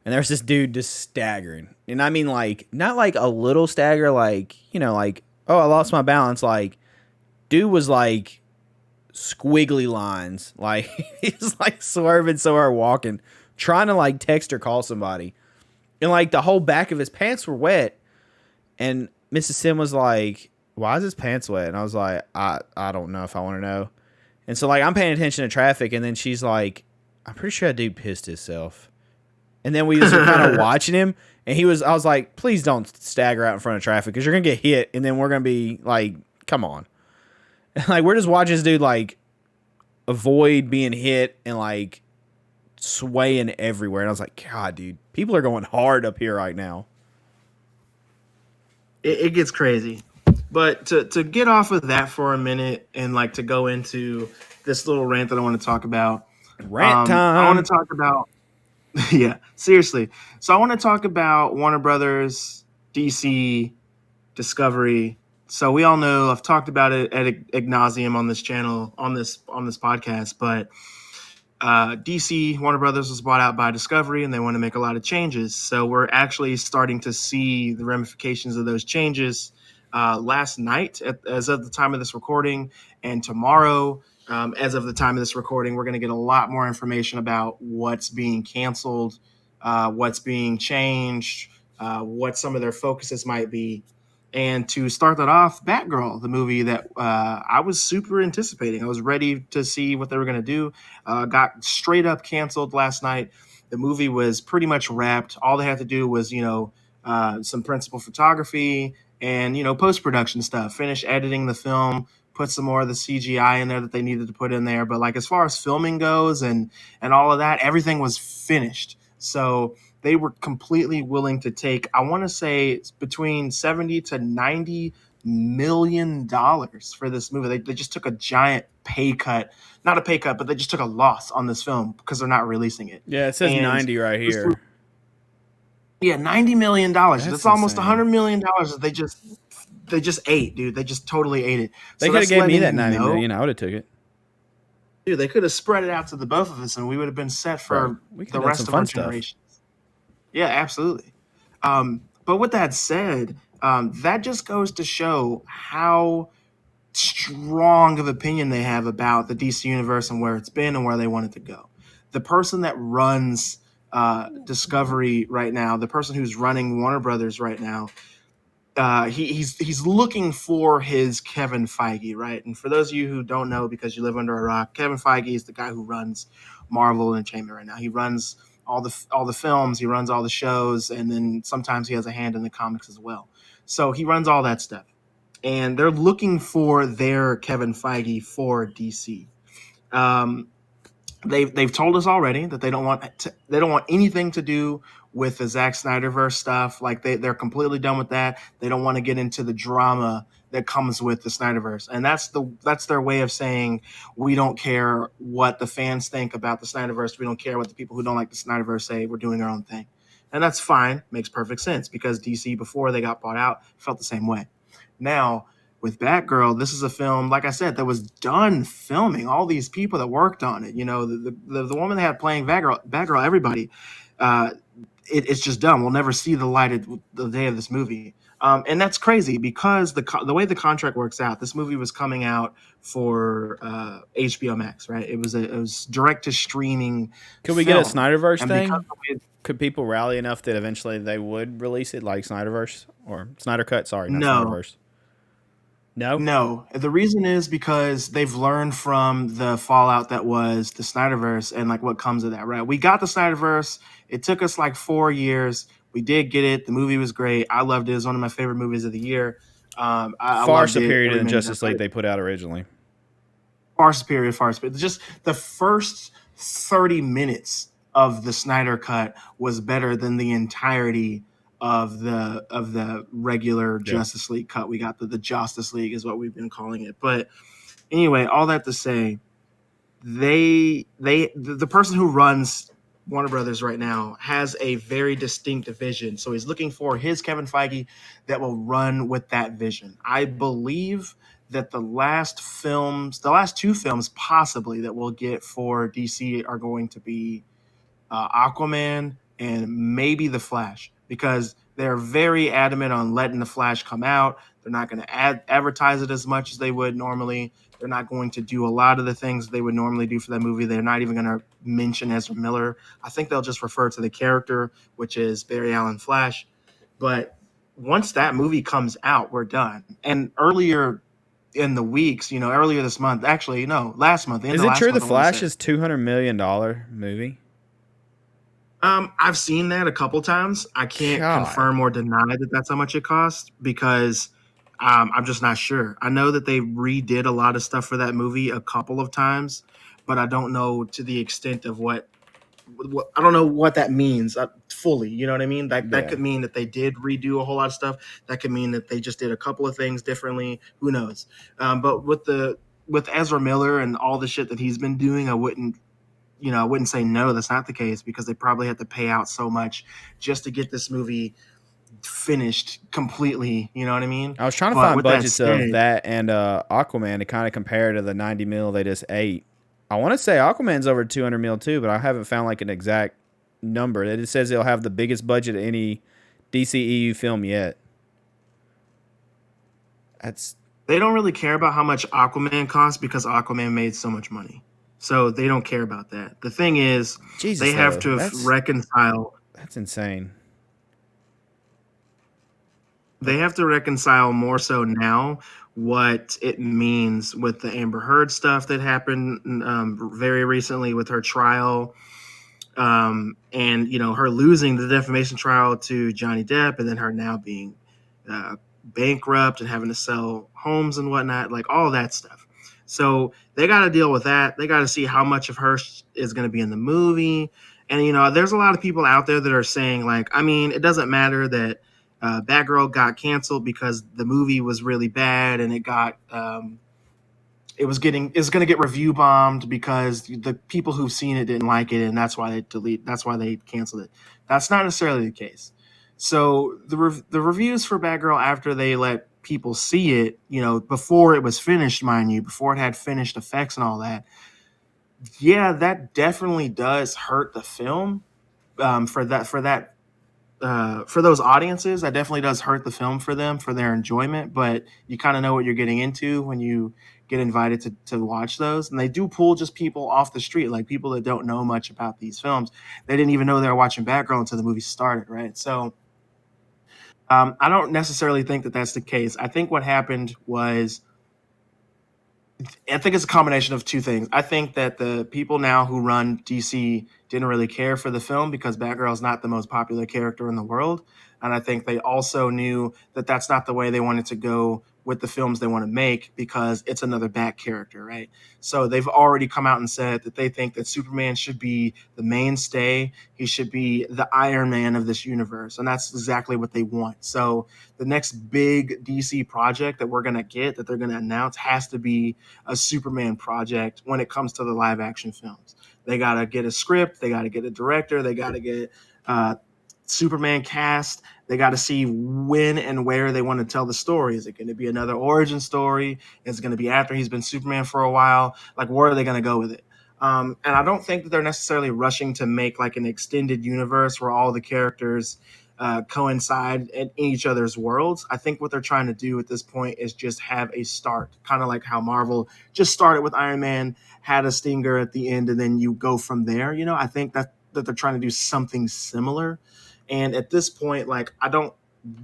and there's this dude just staggering. And I mean, like not like a little stagger, like like oh, I lost my balance. Like dude was like squiggly lines, like he's like swerving so hard walking, trying to like text or call somebody, and like the whole back of his pants were wet. And Mrs. Sim was like, why is his pants wet? And I was like, I don't know if I want to know. And so like I'm paying attention to traffic, and then she's like, I'm pretty sure that dude pissed himself. And then we just were kind of watching him, and I was like, please don't stagger out in front of traffic because you're gonna get hit, and then we're gonna be like, come on. And like we're just watching this dude like avoid being hit and like swaying everywhere. And I was like, God, dude, people are going hard up here right now. It gets crazy. But to get off of that for a minute and like to go into this little rant that I want to talk about, Rant I want to time. talk about yeah, seriously. So I want to talk about Warner Brothers, DC, Discovery. So we all know I've talked about it at ad nauseum on this channel, on this podcast, but DC Warner Brothers was bought out by Discovery, and they want to make a lot of changes. So we're actually starting to see the ramifications of those changes last night, as of the time of this recording, and tomorrow, as of the time of this recording, we're going to get a lot more information about what's being canceled, what's being changed, what some of their focuses might be. And to start that off, BatGirl, the movie that I was super anticipating. I was ready to see what they were going to do. Got straight up canceled last night. The movie was pretty much wrapped. All they had to do was, some principal photography and, post production stuff. Finish editing the film, put some more of the CGI in there that they needed to put in there. But like as far as filming goes and all of that, everything was finished. So they were completely willing to take, I want to say, between 70 to 90 million dollars for this movie. They just took a giant pay cut, not a pay cut, but they just took a loss on this film because they're not releasing it. Yeah, it says And 90 right this was, here. yeah, $90 million. That's That's almost insane. $100 million that they just ate, dude. They just totally ate it. They So could have that's gave me letting that you 90 know, million. I would have took it. dude, they could have spread it out to the both of us and we would have been set Bro, for we could the have done some rest of our fun stuff. generation. Yeah, absolutely. But with that said, that just goes to show how strong of opinion they have about the DC universe and where it's been and where they want it to go. The person that runs Discovery right now, the person who's running Warner Brothers right now, he's looking for his Kevin Feige, right? And for those of you who don't know, because you live under a rock, Kevin Feige is the guy who runs Marvel Entertainment right now. He runs all the films, he runs all the shows, and then sometimes he has a hand in the comics as well. So he runs all that stuff, and they're looking for their Kevin Feige for DC. Um, they've told us already that they don't want anything to do with the Zack Snyderverse stuff. Like they're completely done with that. They don't want to get into the drama that comes with the Snyderverse, and that's their way of saying we don't care what the fans think about the Snyderverse. We don't care what the people who don't like the Snyderverse say. We're doing our own thing, and that's fine. Makes perfect sense because DC before they got bought out felt the same way. Now with Batgirl, this is a film, like I said, that was done filming. All these people that worked on it, the woman they had playing Batgirl, everybody, uh, it's just done. We'll never see the light of the day of this movie, and that's crazy because the way the contract works out, this movie was coming out for HBO Max, right? It was direct to streaming Could we get a film, Snyderverse and because thing? Could people rally enough that eventually they would release it like Snyderverse or Snyder Cut? Sorry, not no. Snyderverse. No? No, the reason is because they've learned from the fallout that was the Snyderverse and like what comes of that, right? We got the Snyderverse. It took us like 4 years. We did get it. The movie was great. I loved it. It was one of my favorite movies of the year. I Far loved it superior every than minute of Justice League it. they put out originally. Far superior, far superior. Just the first 30 minutes of the Snyder cut was better than the entirety of the regular Yeah. Justice League cut. We got the Justice League is what we've been calling it. But anyway, all that to say, the person who runs Warner Brothers right now has a very distinct vision. So he's looking for his Kevin Feige that will run with that vision. I believe that the last two films possibly that we'll get for DC are going to be Aquaman, and maybe The Flash because they're very adamant on letting The Flash come out. They're not going to advertise it as much as they would normally. They're not going to do a lot of the things they would normally do for that movie. They're not even going to mention Ezra Miller. I think they'll just refer to the character, which is Barry Allen Flash. But once that movie comes out, we're done. And earlier in the weeks, earlier this month, actually, no, last month, the end Is of it last true The month, I want to Flash say. is $200 million movie? I've seen that a couple times. I can't God. confirm or deny that that's how much it cost because I'm just not sure. I know that they redid a lot of stuff for that movie a couple of times, but I don't know to the extent of what I don't know what that means fully. You know what I mean? That Yeah. could mean that they did redo a whole lot of stuff. That could mean that they just did a couple of things differently. Who knows? But with Ezra Miller and all the shit that he's been doing, I wouldn't say no, that's not the case, because they probably had to pay out so much just to get this movie finished completely. You know what I mean? I was trying to But find with that budgets of said, that and Aquaman to kind of compare to the 90 mil they just ate. I want to say Aquaman's over 200 mil too, but I haven't found like an exact number. It says it'll have the biggest budget of any DCEU film yet. That's they don't really care about how much Aquaman costs because Aquaman made so much money. So they don't care about that. The thing is, they Jesus have though. to reconcile. That's insane. They have to reconcile more so now what it means with the Amber Heard stuff that happened very recently with her trial, and her losing the defamation trial to Johnny Depp, and then her now being bankrupt and having to sell homes and whatnot, like all that stuff. So they got to deal with that. They got to see how much of her is going to be in the movie. And there's a lot of people out there that are saying, like, I mean, it doesn't matter that BatGirl got canceled because the movie was really bad and it's going to get review bombed because the people who've seen it didn't like it, and that's why they canceled it. That's not necessarily the case. So the reviews for Batgirl, after they let people see it, before it was finished, mind you, before it had finished effects and all that, yeah, that definitely does hurt the film. For those audiences, that definitely does hurt the film for them, for their enjoyment. But you kind of know what you're getting into when you get invited to watch those. And they do pull just people off the street, like people that don't know much about these films. They didn't even know they were watching Batgirl until the movie started, right? So I don't necessarily think that that's the case. I think what happened was, I think it's a combination of two things. I think that the people now who run DC didn't really care for the film because Batgirl is not the most popular character in the world. And I think they also knew that that's not the way they wanted to go with the films they want to make because it's another Bat character, right? So they've already come out and said that they think that Superman should be the mainstay. He should be the Iron Man of this universe. And that's exactly what they want. So the next big DC project that we're going to get, that they're going to announce, has to be a Superman project when it comes to the live action films. They got to get a script, they got to get a director, they got to get Superman cast. They got to see when and where they want to tell the story. Is it going to be another origin story? Is it going to be after he's been Superman for a while? Like, where are they going to go with it? And I don't think that they're necessarily rushing to make like an extended universe where all the characters coincide in each other's worlds. I think what they're trying to do at this point is just have a start, kind of like how Marvel just started with Iron Man, had a stinger at the end, and then you go from there. I think that they're trying to do something similar. And at this point, like, I don't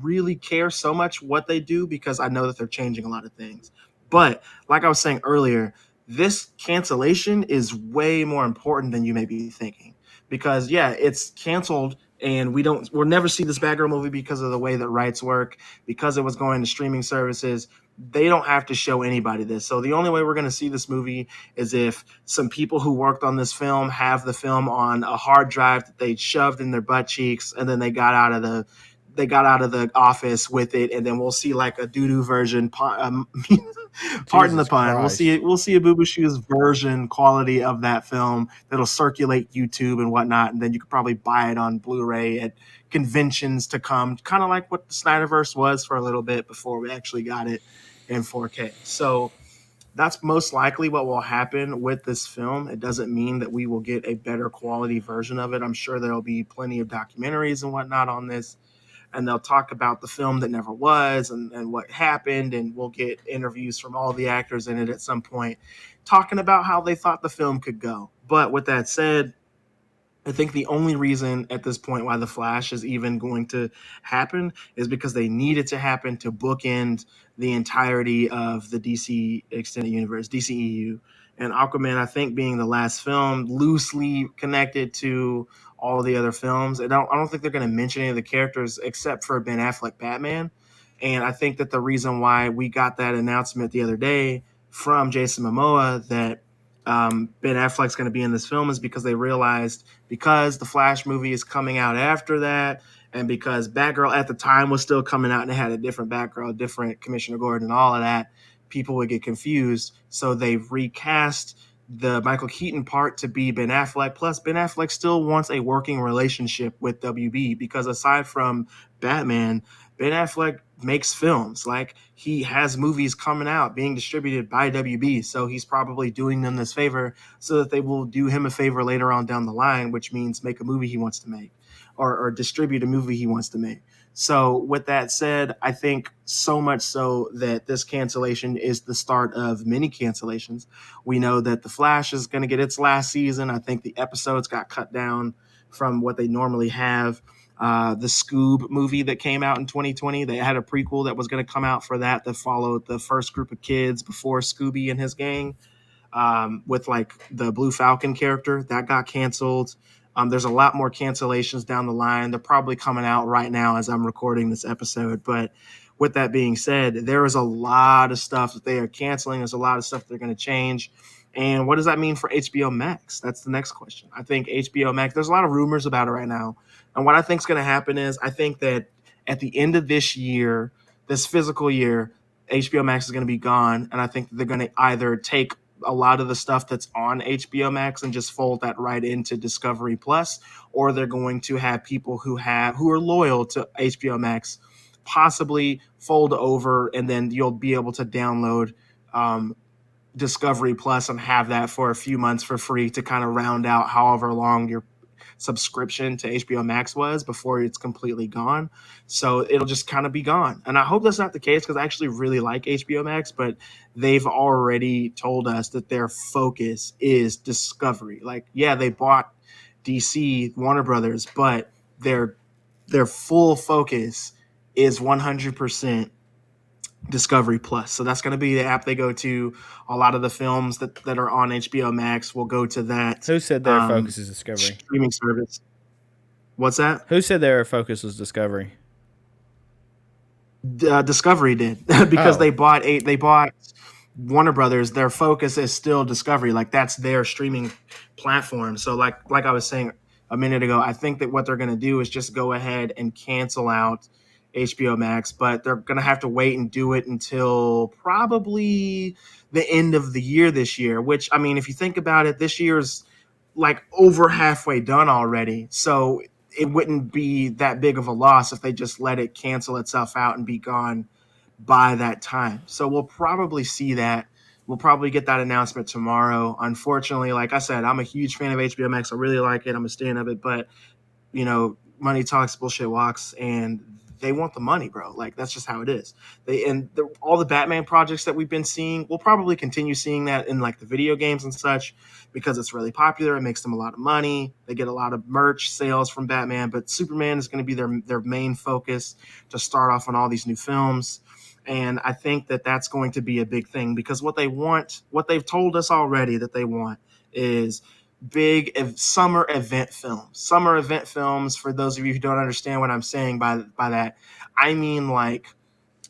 really care so much what they do because I know that they're changing a lot of things. But like I was saying earlier, this cancellation is way more important than you may be thinking. Because yeah, it's canceled and we'll never see this Batgirl movie because of the way that rights work, because it was going to streaming services. They don't have to show anybody this. So the only way we're going to see this movie is if some people who worked on this film have the film on a hard drive that they shoved in their butt cheeks, and then they got out of the office with it, and then we'll see like a doo-doo version. Pardon the Jesus pun. Christ. We'll see a Boo Boo Shoes version quality of that film that'll circulate YouTube and whatnot, and then you could probably buy it on Blu-ray at conventions to come, kind of like what the Snyderverse was for a little bit before we actually got it in 4K. So that's most likely what will happen with this film. It doesn't mean that we will get a better quality version of it. I'm sure there'll be plenty of documentaries and whatnot on this, and they'll talk about the film that never was, and what happened, and we'll get interviews from all the actors in it at some point talking about how they thought the film could go. But with that said, I think the only reason at this point why The Flash is even going to happen is because they need it to happen to bookend the entirety of the DC Extended Universe, DCEU. And Aquaman, I think, being the last film loosely connected to all the other films. I don't think they're going to mention any of the characters except for Ben Affleck Batman. And I think that the reason why we got that announcement the other day from Jason Momoa that Ben Affleck's going to be in this film is because they realized because the Flash movie is coming out after that, and because Batgirl at the time was still coming out and it had a different Batgirl, different Commissioner Gordon, and all of that, people would get confused. So they recast the Michael Keaton part to be Ben Affleck. Plus, Ben Affleck still wants a working relationship with WB because aside from Batman, Ben Affleck makes films. Like he has movies coming out being distributed by WB, so he's probably doing them this favor so that they will do him a favor later on down the line, which means make a movie he wants to make or distribute a movie he wants to make. So with that said, I think so much so that this cancellation is the start of many cancellations. We know that The Flash is going to get its last season. I think the episodes got cut down from what they normally have. The Scoob movie that came out in 2020, they had a prequel that was going to come out for that followed the first group of kids before Scooby and his gang, with like the Blue Falcon character that got canceled. There's a lot more cancellations down the line. They're probably coming out right now as I'm recording this episode. But with that being said, there is a lot of stuff that they are canceling. There's a lot of stuff they're going to change. And what does that mean for HBO Max? That's the next question. I think HBO Max, there's a lot of rumors about it right now. And what I think is going to happen is I think that at the end of this year, this physical year, HBO Max is going to be gone. And I think that they're going to either take a lot of the stuff that's on HBO Max and just fold that right into Discovery Plus, or they're going to have people who are loyal to HBO Max possibly fold over, and then you'll be able to download Discovery Plus and have that for a few months for free to kind of round out however long your subscription to HBO Max was before it's completely gone. So it'll just kind of be gone. And I hope that's not the case because I actually really like HBO Max, but they've already told us that their focus is Discovery. Like, yeah, they bought DC, Warner Brothers, but their full focus is 100% Discovery Plus. So that's going to be the app they go to. A lot of the films that are on HBO Max will go to that. Who said their focus is Discovery? Streaming service. What's that? Who said their focus was Discovery? Discovery did because they bought Warner Brothers. Their focus is still Discovery. Like that's their streaming platform. So like I was saying a minute ago, I think that what they're going to do is just go ahead and cancel out HBO Max, but they're going to have to wait and do it until probably the end of the year this year, which, I mean, if you think about it, this year's like over halfway done already. So it wouldn't be that big of a loss if they just let it cancel itself out and be gone by that time. So we'll probably see that. We'll probably get that announcement tomorrow. Unfortunately, like I said, I'm a huge fan of HBO Max. I really like it. I'm a fan of it, but you know, money talks, bullshit walks, and they want the money, bro. Like that's just how it is. All the Batman projects that we've been seeing, we'll probably continue seeing that in like the video games and such because it's really popular. It makes them a lot of money. They get a lot of merch sales from Batman, but Superman is going to be their main focus to start off on all these new films. And I think that that's going to be a big thing because what they've told us already that they want is big summer event films. Summer event films, for those of you who don't understand what I'm saying by that, I mean like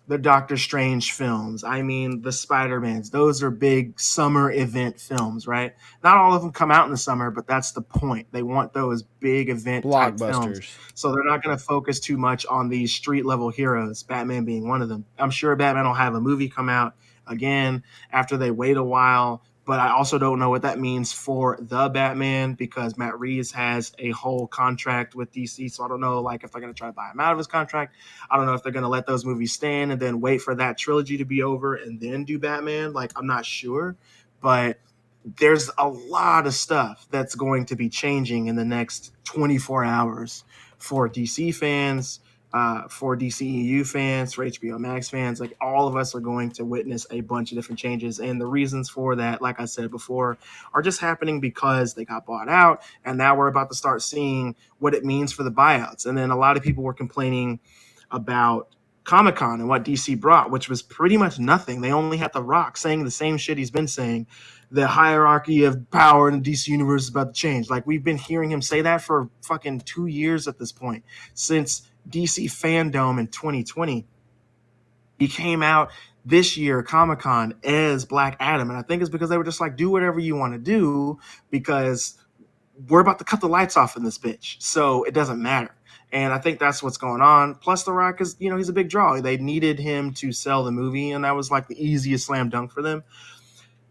the Doctor Strange films. I mean the Spider-Mans. Those are big summer event films, right? Not all of them come out in the summer, but that's the point. They want those big event type films. So they're not going to focus too much on these street level heroes, Batman being one of them. I'm sure Batman will have a movie come out again after they wait a while. But I also don't know what that means for the Batman because Matt Reeves has a whole contract with DC. So I don't know like if they're going to try to buy him out of his contract. I don't know if they're going to let those movies stand and then wait for that trilogy to be over and then do Batman. Like, I'm not sure. But there's a lot of stuff that's going to be changing in the next 24 hours for DC fans, for DCEU fans, for HBO Max fans. Like all of us are going to witness a bunch of different changes. And the reasons for that, like I said before, are just happening because they got bought out. And now we're about to start seeing what it means for the buyouts. And then a lot of people were complaining about Comic-Con and what DC brought, which was pretty much nothing. They only had The Rock saying the same shit he's been saying. The hierarchy of power in the DC universe is about to change. Like we've been hearing him say that for fucking 2 years at this point, since DC Fandom in 2020. He came out this year, Comic-Con, as Black Adam. And I think it's because they were just like, do whatever you want to do because we're about to cut the lights off in this bitch. So it doesn't matter. And I think that's what's going on. Plus, The Rock is, he's a big draw. They needed him to sell the movie, and that was like the easiest slam dunk for them.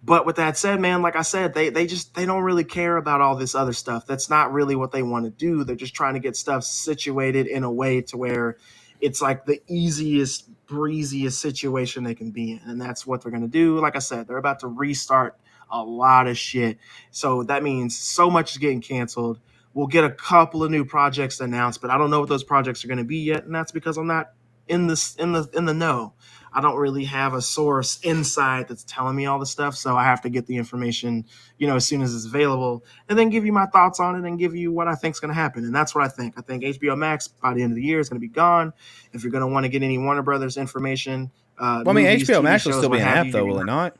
But with that said, man, like I said, they don't really care about all this other stuff. That's not really what they want to do. They're just trying to get stuff situated in a way to where it's like the easiest, breeziest situation they can be in. And that's what they're going to do. Like I said, they're about to restart a lot of shit. So that means so much is getting canceled. We'll get a couple of new projects announced, but I don't know what those projects are going to be yet. And that's because I'm not in the know. I don't really have a source inside that's telling me all the stuff, so I have to get the information, as soon as it's available, and then give you my thoughts on it and give you what I think is going to happen. And that's what I think. I think HBO Max by the end of the year is going to be gone. If you're going to want to get any Warner Brothers information, movies, HBO TV Max will shows, still be what an have app, you, though, will it not?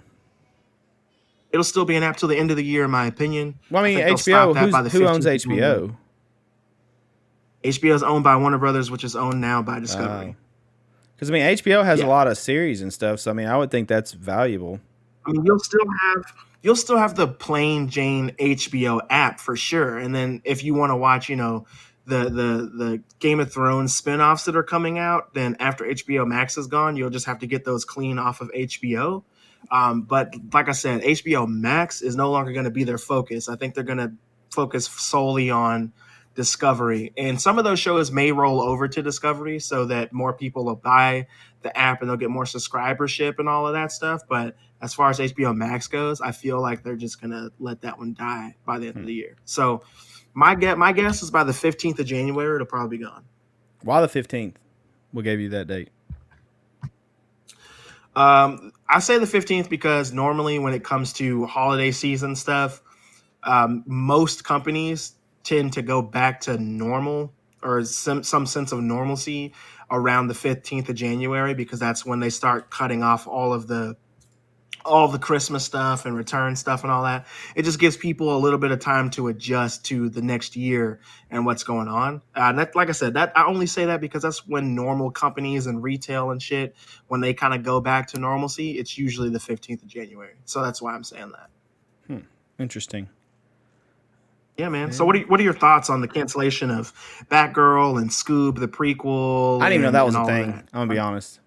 It'll still be an app till the end of the year, in my opinion. Well, I mean, think they'll stop that by the who owns 15th of January. HBO? HBO is owned by Warner Brothers, which is owned now by Discovery. Because, HBO has a lot of series and stuff, so, I would think that's valuable. I mean, you'll still have the plain Jane HBO app for sure. And then if you want to watch, the Game of Thrones spinoffs that are coming out, then after HBO Max is gone, you'll just have to get those clean off of HBO. But like I said, HBO Max is no longer going to be their focus. I think they're going to focus solely on Discovery, and some of those shows may roll over to Discovery so that more people will buy the app and they'll get more subscribership and all of that stuff. But as far as HBO Max goes, I feel like they're just gonna let that one die by the end of the year. So my guess is by the 15th of January it'll probably be gone. Why the 15th? What gave you that date? I say the 15th because normally when it comes to holiday season stuff, most companies tend to go back to normal or some sense of normalcy around the 15th of January, because that's when they start cutting off all the Christmas stuff and return stuff and all that. It just gives people a little bit of time to adjust to the next year and what's going on. And that, like I said, that I only say that because that's when normal companies and retail and shit, when they kind of go back to normalcy, it's usually the 15th of January. So that's why I'm saying that. Interesting. Yeah, man. So what are your thoughts on the cancellation of BatGirl and Scoob, the prequel? I didn't even know that was a thing. I'm going to be honest.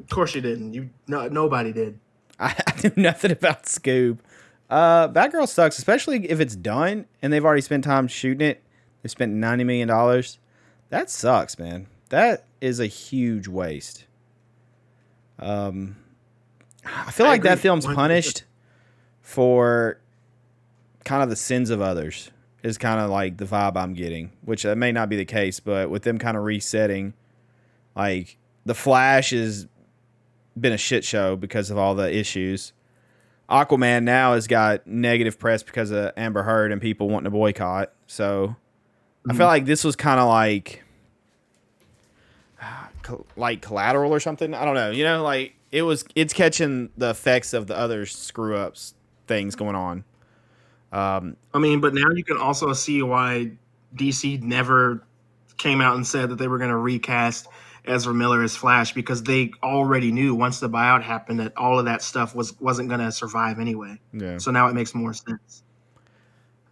Of course you didn't. Nobody did. I knew nothing about Scoob. BatGirl sucks, especially if it's done and they've already spent time shooting it. They spent $90 million. That sucks, man. That is a huge waste. I feel like that film's punished for kind of the sins of others is kind of like the vibe I'm getting, which that may not be the case, but with them kind of resetting, like The Flash has been a shit show because of all the issues. Aquaman now has got negative press because of Amber Heard and people wanting to boycott. So I feel like this was kind of like Collateral or something. I don't know. Like it's catching the effects of the other screw ups things going on. But now you can also see why DC never came out and said that they were going to recast Ezra Miller as Flash, because they already knew once the buyout happened that all of that stuff wasn't going to survive anyway. Yeah. So now it makes more sense.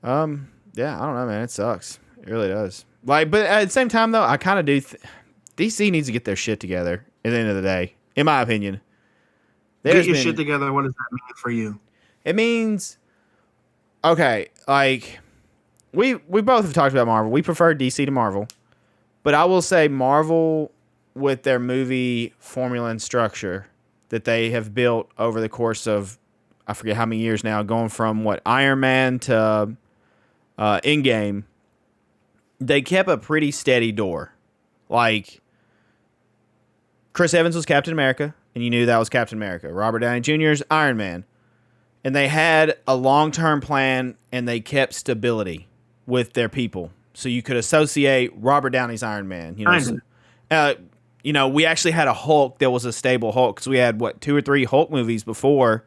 Yeah, I don't know, man. It sucks. It really does. But at the same time, though, I kind of do. DC needs to get their shit together at the end of the day, in my opinion. Get your shit together. What does that mean for you? It means. Okay, like we both have talked about Marvel. We prefer DC to Marvel, but I will say Marvel, with their movie formula and structure that they have built over the course of, I forget how many years now, going from Iron Man to Endgame, they kept a pretty steady door. Like Chris Evans was Captain America, and you knew that was Captain America. Robert Downey Jr. is Iron Man. And they had a long-term plan, and they kept stability with their people. So you could associate Robert Downey's Iron Man. We actually had a Hulk that was a stable Hulk, because we had, 2 or 3 Hulk movies before,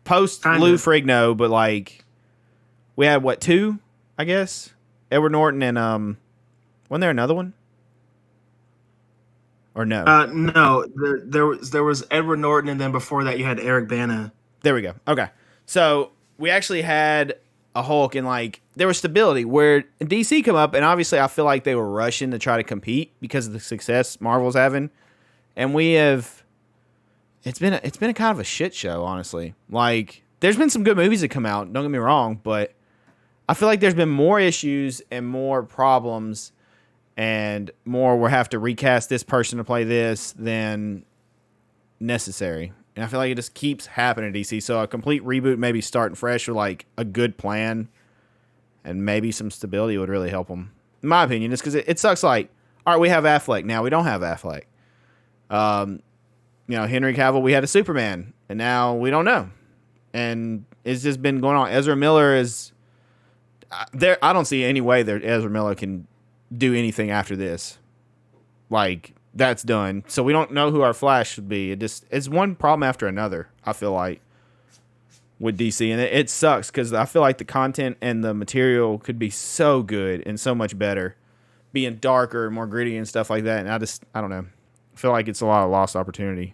post Lou Ferrigno, but, we had, 2, I guess? Edward Norton and, wasn't there another one? or no? No, there was Edward Norton, and then before that you had Eric Bana. There we go. Okay. So we actually had a Hulk and like there was stability where DC come up and obviously I feel like they were rushing to try to compete because of the success Marvel's having. And we have it's been a kind of a shit show, honestly. Like there's been some good movies that come out, don't get me wrong, but I feel like there's been more issues and more problems and more we'll have to recast this person to play this than necessary. And I feel like it just keeps happening at DC. So a complete reboot, maybe starting fresh with like a good plan and maybe some stability would really help them. In my opinion, just because it sucks. Like, all right, we have Affleck now. We don't have Affleck. Henry Cavill. We had a Superman, and now we don't know. And it's just been going on. Ezra Miller is there. I don't see any way that Ezra Miller can do anything after this. Like that's done. So we don't know who our Flash should be. It's one problem after another. I feel like with DC, and it sucks because I feel like the content and the material could be so good and so much better, being darker, more gritty, and stuff like that. And I don't know. I feel like it's a lot of lost opportunity.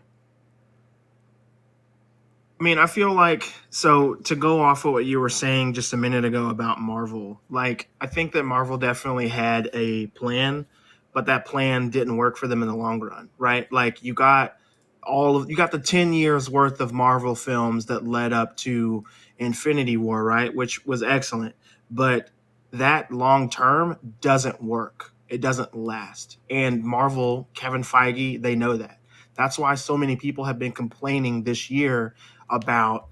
I mean, I feel like, so to go off of what you were saying just a minute ago about Marvel, like I think that Marvel definitely had a plan, but that plan didn't work for them in the long run, right? Like you got the 10 years worth of Marvel films that led up to Infinity War, right? Which was excellent, but that long term doesn't work. It doesn't last. And Marvel, Kevin Feige, they know that. That's why so many people have been complaining this year about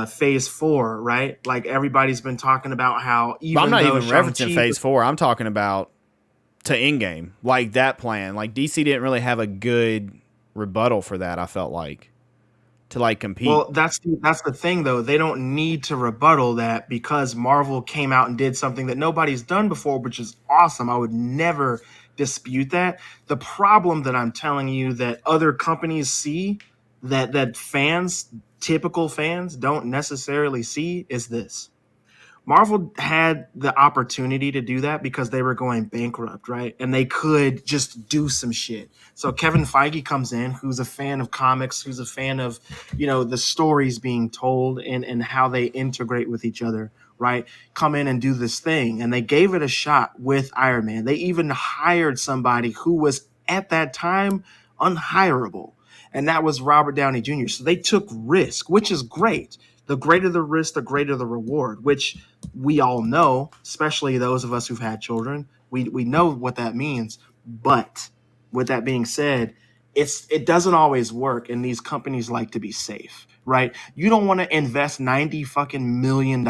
Phase 4, right? Like everybody's been talking about how But I'm even not though even referencing Shang-Chi, Phase 4. I'm talking about to Endgame. Like that plan. Like DC didn't really have a good rebuttal for that, I felt like, to like compete. well, that's the thing though. They don't need to rebuttal that because Marvel came out and did something that nobody's done before, which is awesome. I would never dispute that. The problem that I'm telling you that other companies see that fans, typical fans, don't necessarily see is this. Marvel had the opportunity to do that because they were going bankrupt, right? And they could just do some shit. So Kevin Feige comes in, who's a fan of comics, who's a fan of, the stories being told and how they integrate with each other, right? Come in and do this thing. And they gave it a shot with Iron Man. They even hired somebody who was at that time unhireable. And that was Robert Downey Jr. So they took risk, which is great. The greater the risk, the greater the reward, which we all know, especially those of us who've had children, we know what that means. But with that being said, it doesn't always work, and these companies like to be safe, right? You don't want to invest 90 fucking $1 million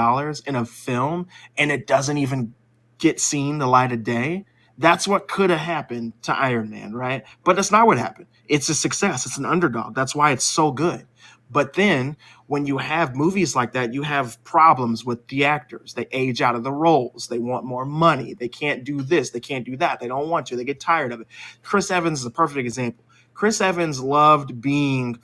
in a film and it doesn't even get seen the light of day. That's what could have happened to Iron Man, right? But that's not what happened. It's a success. It's an underdog. That's why it's so good. But then when you have movies like that, you have problems with the actors. They age out of the roles. They want more money. They can't do this. They can't do that. They don't want to. They get tired of it. Chris Evans is a perfect example. Chris Evans loved being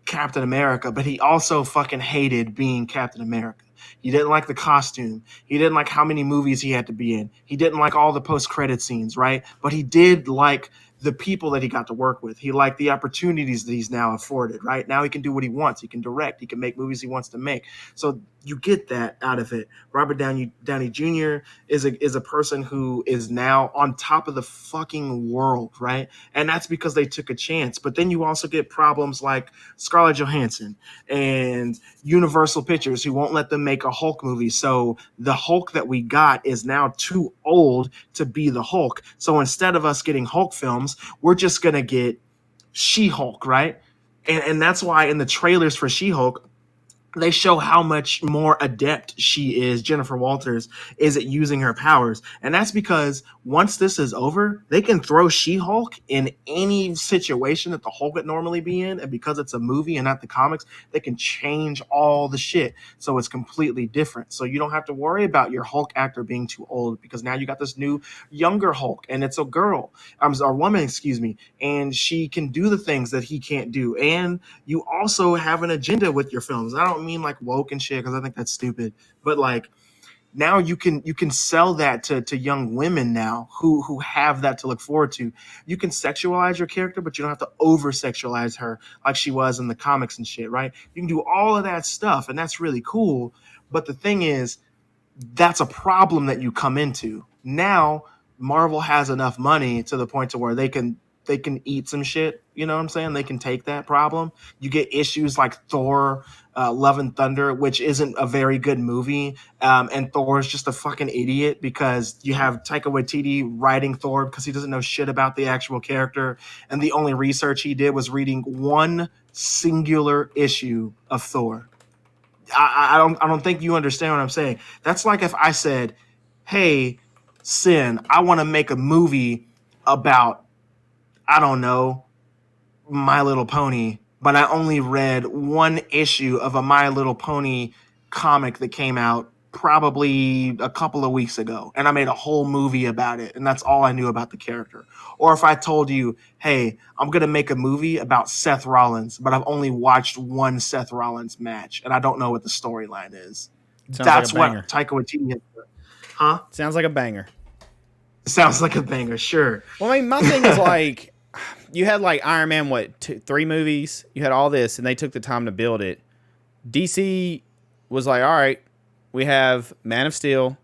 Captain America, but he also fucking hated being Captain America. He didn't like the costume. He didn't like how many movies he had to be in. He didn't like all the post-credit scenes, right? But he did like the people that he got to work with. He liked the opportunities that he's now afforded, right? Now he can do what he wants. He can direct. He can make movies he wants to make. So you get that out of it. Robert Downey Jr. is a person who is now on top of the fucking world, right? And that's because they took a chance. But then you also get problems like Scarlett Johansson and Universal Pictures, who won't let them make a Hulk movie. So the Hulk that we got is now too old to be the Hulk. So instead of us getting Hulk films, we're just gonna get She-Hulk, right? And that's why in the trailers for She-Hulk, they show how much more adept she is, Jennifer Walters, is at using her powers. And that's because once this is over, they can throw She-Hulk in any situation that the Hulk would normally be in. And because it's a movie and not the comics, they can change all the shit. So it's completely different. So you don't have to worry about your Hulk actor being too old because now you got this new younger Hulk and it's a girl, or woman, excuse me. And she can do the things that he can't do. And you also have an agenda with your films. I don't mean like woke and shit because I think that's stupid, but like now you can sell that to young women now who have that to look forward to. You can sexualize your character, but you don't have to over sexualize her like she was in the comics and shit, right? You can do all of that stuff, and that's really cool. But the thing is, that's a problem that you come into. Now Marvel has enough money to the point to where they can eat some shit. You know what I'm saying? They can take that problem. You get issues like Thor, Love and Thunder, which isn't a very good movie, and Thor is just a fucking idiot because you have Taika Waititi writing Thor because he doesn't know shit about the actual character, and the only research he did was reading one singular issue of Thor. I don't think you understand what I'm saying. That's like if I said, "Hey, Sin, I want to make a movie about, I don't know, My Little Pony, but I only read one issue of a My Little Pony comic that came out probably a couple of weeks ago, and I made a whole movie about it, and that's all I knew about the character." Or if I told you, "Hey, I'm gonna make a movie about Seth Rollins, but I've only watched one Seth Rollins match, and I don't know what the storyline is." Sounds like That's a banger. what Taika Waititi has done. Huh? Sounds like a banger. Sounds like a banger, sure. Well, I mean, my thing is like, you had like Iron Man, what, 3 movies? You had all this, and they took the time to build it. DC was like, all right, we have Man of Steel,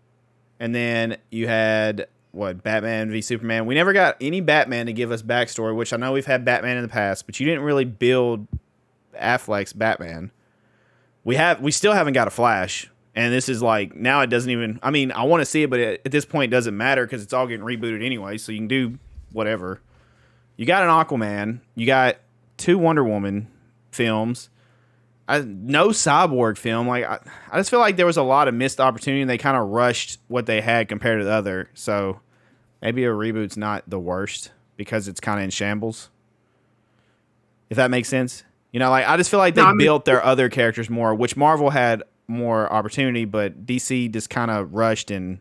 and then you had, what, Batman v Superman. We never got any Batman to give us backstory, which I know we've had Batman in the past, but you didn't really build Affleck's Batman. We still haven't got a Flash. And this is like, now it doesn't even, I mean, I want to see it, but at this point it doesn't matter because it's all getting rebooted anyway, so you can do whatever. You got an Aquaman. You got 2 Wonder Woman films. No Cyborg film. Like I just feel like there was a lot of missed opportunity, and they kind of rushed what they had compared to the other. So maybe a reboot's not the worst because it's kind of in shambles. If that makes sense. You know, like I just feel like they built their other characters more, which Marvel had more opportunity, but DC just kind of rushed and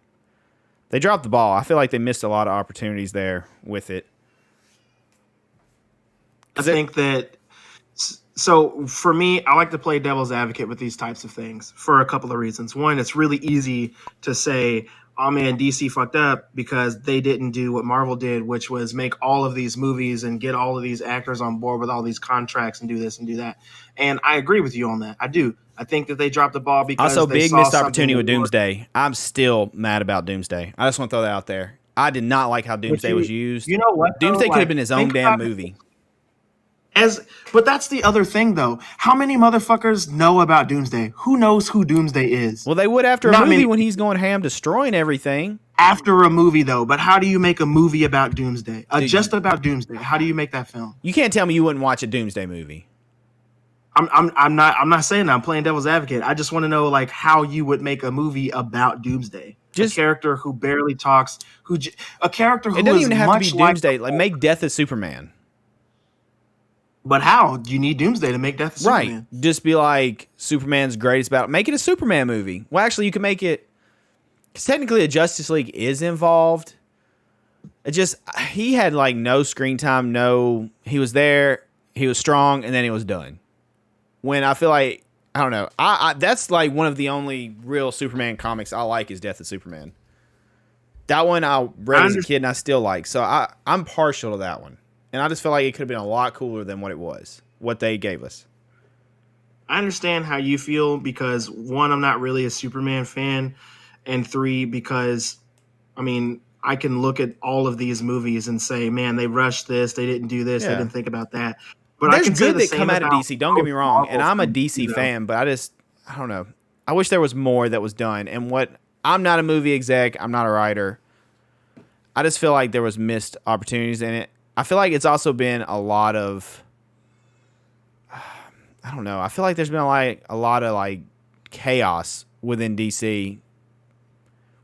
they dropped the ball. I feel like they missed a lot of opportunities there with it. I think that, so for me, I like to play devil's advocate with these types of things for a couple of reasons. One, it's really easy to say, "Oh man, DC fucked up because they didn't do what Marvel did, which was make all of these movies and get all of these actors on board with all these contracts and do this and do that." And I agree with you on that. I do. I think that they dropped the ball because also they big saw missed something opportunity with that worked. Doomsday. I'm still mad about Doomsday. I just want to throw that out there. I did not like how Doomsday was used. You know what, though? Doomsday could Like, have been his own think damn about it. movie. But that's the other thing, though. How many motherfuckers know about Doomsday? Who knows who Doomsday is? Well, they would after a Not movie many. when he's going ham destroying everything. After a movie, though. But how do you make a movie about Doomsday? Dude, Just about Doomsday. How do you make that film? You can't tell me you wouldn't watch a Doomsday movie. I'm not saying that. I'm playing devil's advocate. I just want to know like how you would make a movie about Doomsday. Just a character who barely talks, a character who it doesn't is even have to be much like Doomsday. Like make Death of Superman. But how? Do you need Doomsday to make Death of Superman? Right. Just be like Superman's greatest battle. Make it a Superman movie. Well, actually, you can make it because technically a Justice League is involved. It just he had like no screen time. No, he was there. He was strong, and then he was done. When I feel like I don't know, I that's like one of the only real Superman comics I like is Death of Superman. That one I read as a kid and I still like, so I'm partial to that one, and I just feel like it could have been a lot cooler than what it was, what they gave us. I understand how you feel because 1, I'm not really a Superman fan, and 3, because I mean I can look at all of these movies and say, man, they rushed this, they didn't do this, they didn't think about that. But there's I can say good the that same come out of about DC. Don't get me wrong, and I'm a DC you know. fan, but I don't know. I wish there was more that was done. And I'm not a movie exec. I'm not a writer. I just feel like there was missed opportunities in it. I feel like it's also been a lot of. I don't know. I feel like there's been a lot of like chaos within DC,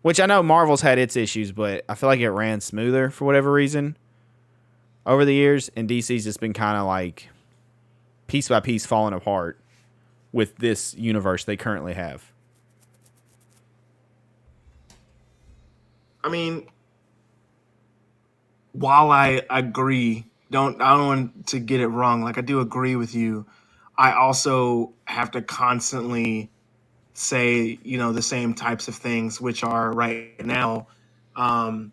which I know Marvel's had its issues, but I feel like it ran smoother for whatever reason over the years, and DC's just been kind of like piece by piece falling apart with this universe they currently have. I mean, while I agree, I don't want to get it wrong. Like I do agree with you. I also have to constantly say, the same types of things, which are right now. Um,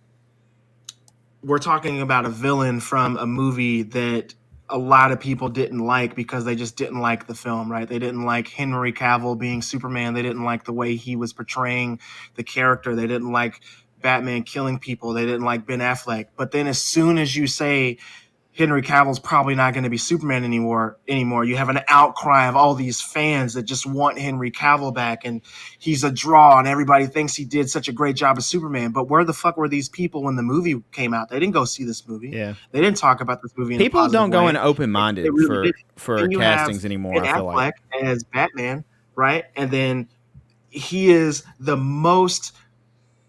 we're talking about a villain from a movie that a lot of people didn't like because they just didn't like the film, right? They didn't like Henry Cavill being Superman. They didn't like the way he was portraying the character. They didn't like Batman killing people. They didn't like Ben Affleck. But then as soon as you say Henry Cavill's probably not going to be Superman anymore. You have an outcry of all these fans that just want Henry Cavill back, and he's a draw, and everybody thinks he did such a great job as Superman. But where the fuck were these people when the movie came out? They didn't go see this movie. Yeah. They didn't talk about this movie in a People positive don't go way. in open They minded really didn't. for And you have castings anymore, Ben I feel Affleck like. as Batman, right? And then he is the most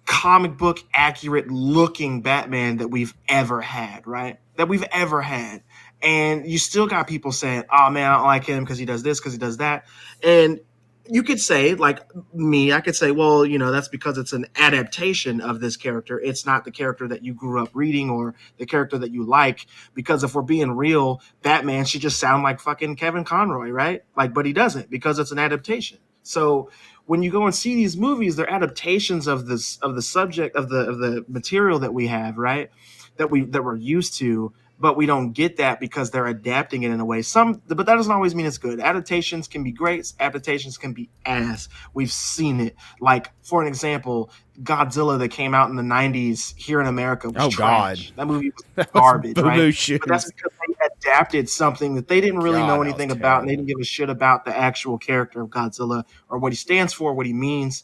comic book accurate looking Batman that we've ever had, right? That we've ever had. And you still got people saying, oh man, I don't like him because he does this, because he does that. And you could say, like me, I could say, well, that's because it's an adaptation of this character. It's not the character that you grew up reading or the character that you like. Because if we're being real, Batman should just sound like fucking Kevin Conroy, right? Like, but he doesn't, because it's an adaptation. So when you go and see these movies, they're adaptations of the subject of the material that we have, right? That we're used to, but we don't get that because they're adapting it in a way. But that doesn't always mean it's good. Adaptations can be great. Adaptations can be ass. We've seen it. Like, for an example, Godzilla that came out in the 90s here in America was trash. That movie was That garbage, was right? shoes. But that's because they adapted something that they didn't really know anything about, and they didn't give a shit about the actual character of Godzilla or what he stands for, what he means.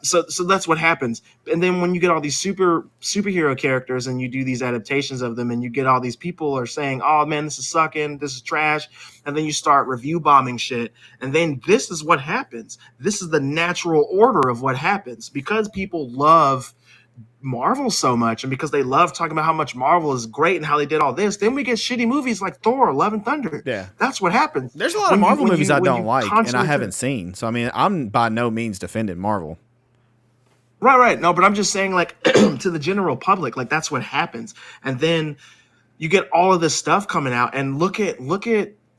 So that's what happens. And then when you get all these superhero characters and you do these adaptations of them, and you get all these people are saying, oh man, this is sucking, this is trash, and then you start review bombing shit, and then this is what happens. This is the natural order of what happens, because people love Marvel so much, and because they love talking about how much Marvel is great and how they did all this, then we get shitty movies like Thor, Love and Thunder. Yeah. That's what happens. There's a lot of Marvel movies I don't like and I haven't seen. So, I mean, I'm by no means defending Marvel. Right. No, but I'm just saying, like, to the general public, like, that's what happens. And then you get all of this stuff coming out, and look at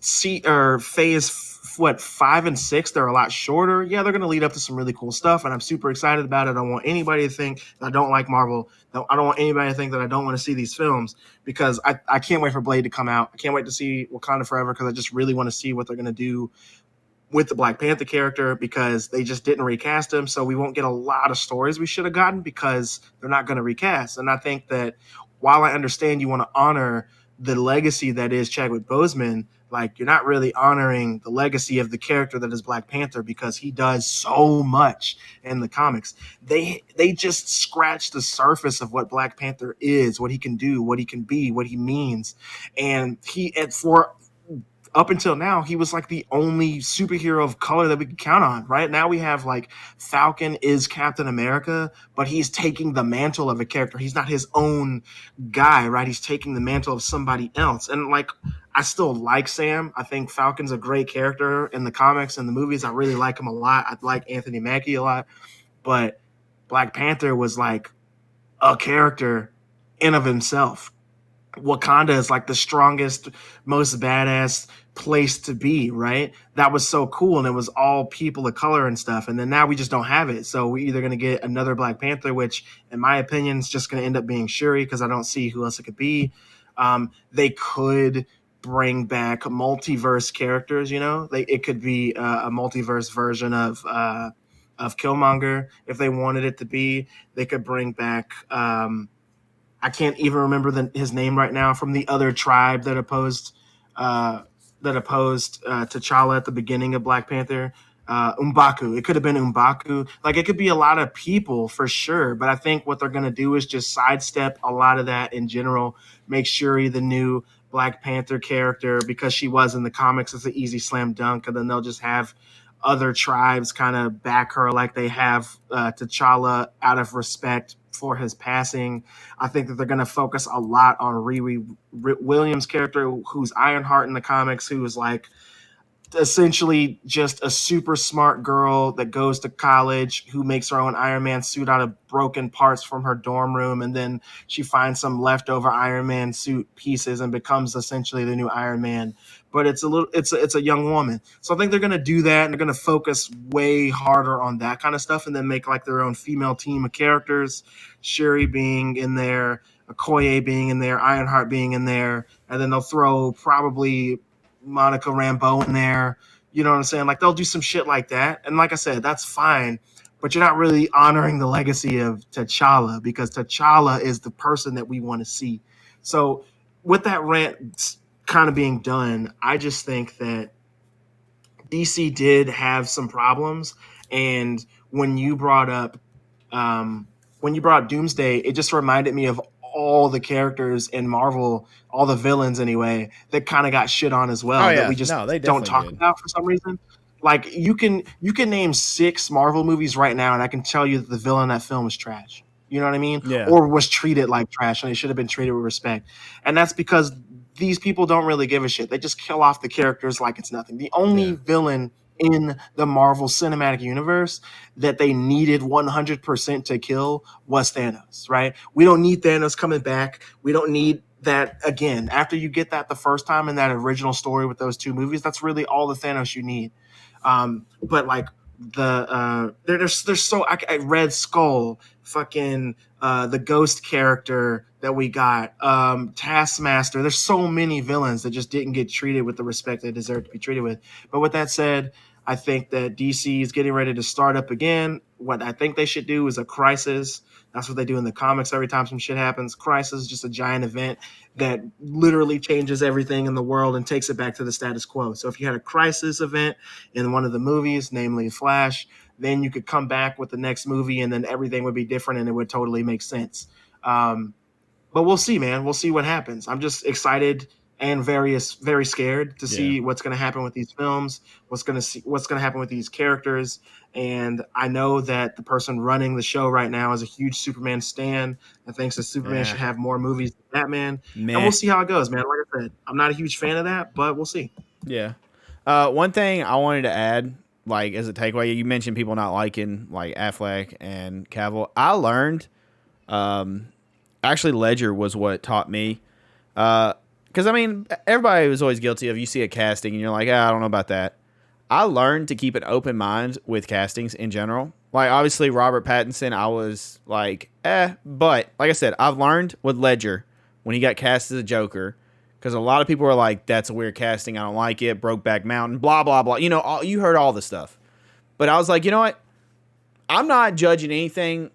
phase 5 and 6. They're a lot shorter. Yeah, they're going to lead up to some really cool stuff, and I'm super excited about it. I don't want anybody to think that I don't like Marvel. I don't want anybody to think that I don't want to see these films, because I can't wait for Blade to come out. I can't wait to see Wakanda Forever, because I just really want to see what they're going to do with the Black Panther character, because they just didn't recast him. So we won't get a lot of stories we should have gotten because they're not going to recast. And I think that while I understand you want to honor the legacy that is Chadwick Boseman, like, you're not really honoring the legacy of the character that is Black Panther, because he does so much in the comics. They just scratch the surface of what Black Panther is, what he can do, what he can be, what he means. And for up until now, he was like the only superhero of color that we could count on. Right now, we have, like, Falcon is Captain America, but he's taking the mantle of a character. He's not his own guy, right? He's taking the mantle of somebody else. And, like, I still like Sam. I think Falcon's a great character in the comics and the movies. I really like him a lot. I like Anthony Mackie a lot. But Black Panther was like a character in of himself. Wakanda is like the strongest, most badass place to be, right? That was so cool, and it was all people of color and stuff. And then now we just don't have it. So we're either going to get another Black Panther, which in my opinion is just going to end up being Shuri, because I don't see who else it could be. They could bring back multiverse characters, it could be a multiverse version of Killmonger if they wanted it to be. They could bring back I can't even remember his name right now, from the other tribe that opposed T'Challa at the beginning of Black Panther. M'Baku. It could have been M'Baku. Like, it could be a lot of people for sure, but I think what they're going to do is just sidestep a lot of that in general, make Shuri the new Black Panther character, because she was in the comics. It's an easy slam dunk, and then they'll just have other tribes kind of back her like they have T'Challa, out of respect for his passing. I think that they're going to focus a lot on Riri Williams' character, who's Ironheart in the comics, who is like essentially just a super smart girl that goes to college who makes her own Iron Man suit out of broken parts from her dorm room, and then she finds some leftover Iron Man suit pieces and becomes essentially the new Iron Man. But it's a young woman, so I think they're gonna do that, and they're gonna focus way harder on that kind of stuff, and then make like their own female team of characters. Shuri being in there, Okoye being in there, Ironheart being in there, and then they'll throw probably Monica Rambeau in there. You know what I'm saying? Like they'll do some shit like that. And like I said, that's fine. But you're not really honoring the legacy of T'Challa, because T'Challa is the person that we want to see. So with that rant kind of being done, I just think that DC did have some problems. And when you brought up Doomsday, it just reminded me of all the characters in Marvel, all the villains anyway, that kind of got shit on as Oh well, that yeah, we just no, they don't definitely talk did. about for some reason. Like you can name 6 Marvel movies right now, and I can tell you that the villain in that film was trash. You know what I mean? Yeah, Or was treated like trash, and they should have been treated with respect. And that's because these people don't really give a shit. They just kill off the characters like it's nothing. The only yeah, villain in the Marvel Cinematic Universe that they needed 100% to kill was Thanos, right? We don't need Thanos coming back. We don't need that again. After you get that the first time in that original story with those 2 movies, that's really all the Thanos you need. But like there's so I Red Skull, fucking the Ghost character that we got, Taskmaster. There's so many villains that just didn't get treated with the respect they deserve to be treated with. But with that said, I think that DC is getting ready to start up again. What I think they should do is a crisis. That's what they do in the comics every time some shit happens. Crisis is just a giant event that literally changes everything in the world and takes it back to the status quo. So if you had a crisis event in one of the movies, namely Flash, then you could come back with the next movie and then everything would be different and it would totally make sense. But we'll see, man. We'll see what happens. I'm just excited and very scared to yeah. see what's going to happen with these films, what's going to happen with these characters. And I know that the person running the show right now is a huge Superman stan and thinks that Superman Eh, should have more movies than Batman. And meh. we'll see how it goes, man. Like I said, I'm not a huge fan of that, but we'll see. Yeah. One thing I wanted to add, like as a takeaway, you mentioned people not liking like Affleck and Cavill. I learned, actually, Ledger was what taught me. Because I mean, everybody was always guilty of you see a casting and you're like, I don't know about that. I learned to keep an open mind with castings in general. Like obviously Robert Pattinson, I was like, but like I said, I've learned with Ledger when he got cast as a Joker, because a lot of people were like, that's a weird casting, I don't like it, Brokeback Mountain, blah blah blah. You know, you heard all the stuff, but I was like, you know what? I'm not judging anything.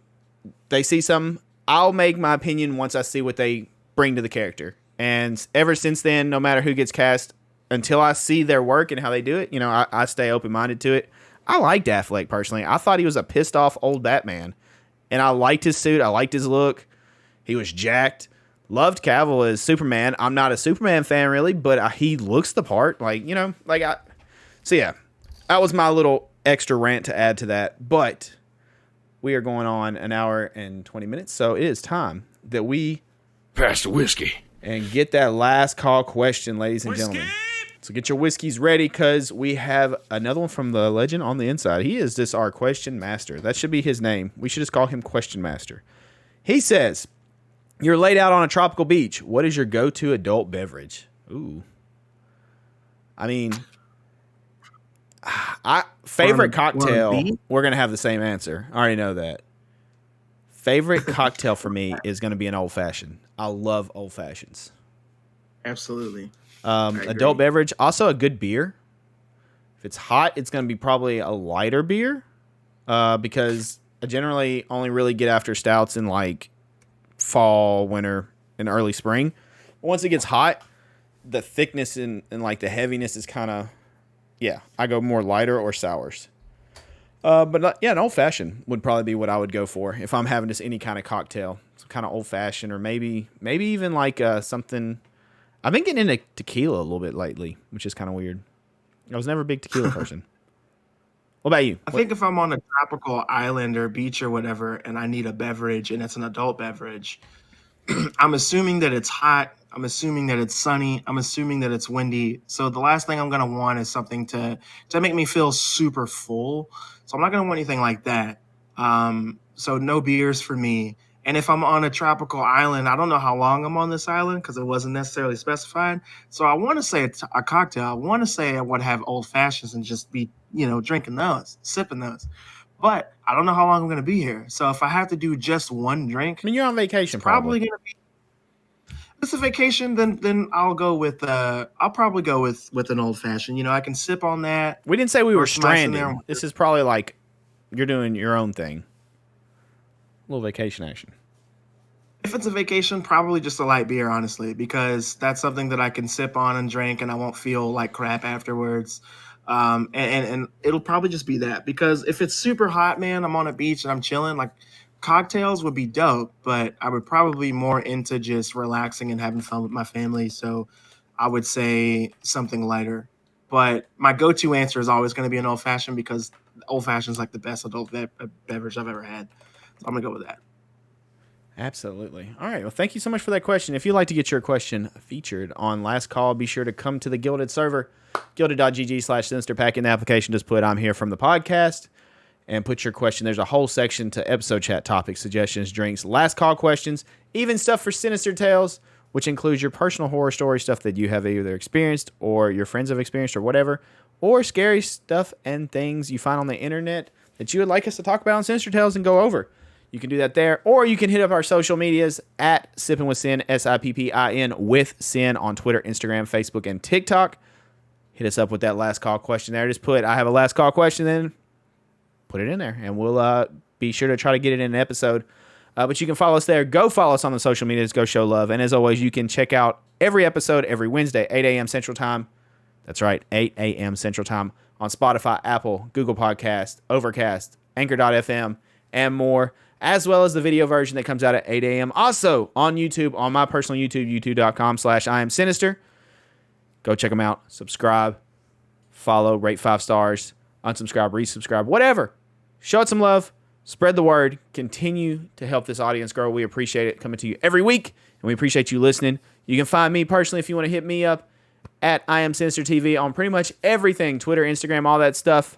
They see something, I'll make my opinion once I see what they bring to the character. And ever since then, no matter who gets cast, until I see their work and how they do it, you know, I stay open minded to it. I liked Affleck personally. I thought he was a pissed off old Batman, and I liked his suit. I liked his look. He was jacked. Loved Cavill as Superman. I'm not a Superman fan really, but he looks the part. Like, you know, like so yeah, that was my little extra rant to add to that. But we are going on an hour and 20 minutes, so it is time that we pass the whiskey and get that last call question, ladies and gentlemen. So get your whiskeys ready, because we have another one from the legend on the inside. He is just our question master. That should be his name. We should just call him Question Master. He says, you're laid out on a tropical beach. What is your go-to adult beverage? Ooh. I mean, favorite cocktail, we're going to have the same answer. I already know that. Favorite cocktail for me is going to be an old-fashioned. I love old-fashions. Absolutely. Adult beverage, also a good beer. If it's hot, it's going to be probably a lighter beer, because I generally only really get after stouts in like fall, winter, and early spring. Once it gets hot, the thickness and like the heaviness is kind of, yeah, I go more lighter or sours. But yeah, an old fashioned would probably be what I would go for if I'm having just any kind of cocktail. Some kind of old fashioned, or maybe even like something. I've been getting into tequila a little bit lately, which is kind of weird. I was never a big tequila person. What about you? I think if I'm on a tropical island or beach or whatever, and I need a beverage and it's an adult beverage, I'm assuming that it's hot I'm assuming that it's sunny. I'm assuming that it's windy. So the last thing I'm going to want is something to make me feel super full. So I'm not going to want anything like that. So no beers for me. And if I'm on a tropical island, I don't know how long I'm on this island because it wasn't necessarily specified. So I want to say a cocktail. I want to say I would have old fashions and just be, drinking those, sipping those. But I don't know how long I'm going to be here. So if I have to do just one drink, I mean, you're on vacation, it's probably going to be. If it's a vacation, then I'll go with. I'll probably go with an old fashioned. I can sip on that. We didn't say we were stranded. This is probably like you're doing your own thing. A little vacation action. If it's a vacation, probably just a light beer, honestly, because that's something that I can sip on and drink, and I won't feel like crap afterwards. And it'll probably just be that, because if it's super hot, man, I'm on a beach and I'm chilling, like cocktails would be dope, but I would probably be more into just relaxing and having fun with my family. So I would say something lighter. But my go-to answer is always going to be an old-fashioned, because old-fashioned is like the best adult beverage I've ever had. So I'm going to go with that. Absolutely. All right. Well, thank you so much for that question. If you'd like to get your question featured on Last Call, be sure to come to the Gilded server, gilded.gg/Sinister. Pack in the application. Just put "I'm here from the podcast" and put your question. There's a whole section to episode chat topics, suggestions, drinks, last call questions, even stuff for Sinister Tales, which includes your personal horror story stuff that you have either experienced or your friends have experienced or whatever, or scary stuff and things you find on the internet that you would like us to talk about on Sinister Tales and go over. You can do that there, or you can hit up our social medias at Sippin With Sin, SIPPIN with Sin on Twitter, Instagram, Facebook, and TikTok. Hit us up with that last call question there. Just put "I have a last call question," then put it in there, and we'll be sure to try to get it in an episode. But you can follow us there. Go follow us on the social medias. Go show love. And as always, you can check out every episode every Wednesday, 8 a.m. Central Time. That's right, 8 a.m. Central Time on Spotify, Apple, Google Podcast, Overcast, Anchor.fm, and more, as well as the video version that comes out at 8 a.m. Also on YouTube, on my personal YouTube, youtube.com/IamSinister. Go check them out. Subscribe, follow, rate 5 stars, unsubscribe, resubscribe, whatever. Show it some love. Spread the word. Continue to help this audience grow. We appreciate it coming to you every week, and we appreciate you listening. You can find me personally if you want to hit me up at IamSinister TV on pretty much everything, Twitter, Instagram, all that stuff.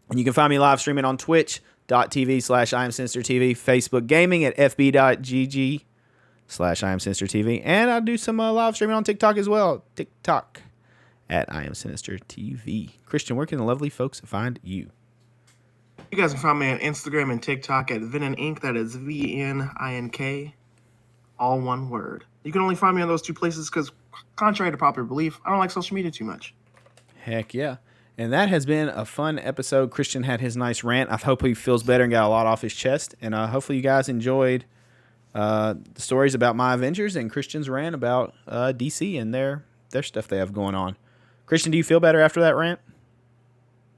And you can find me live streaming on twitch.tv/IamSinister TV, Facebook Gaming at fb.gg/IamSinister TV. And I do some live streaming on TikTok as well. TikTok at IamSinister TV. Christian, where can the lovely folks find you? You guys can find me on Instagram and TikTok at Venin Inc. That is VNINK, all one word. You can only find me on those two places because, contrary to popular belief, I don't like social media too much. Heck yeah. And that has been a fun episode. Christian had his nice rant. I hope he feels better and got a lot off his chest. And hopefully you guys enjoyed the stories about my Avengers and Christian's rant about DC and their stuff they have going on. Christian, do you feel better after that rant?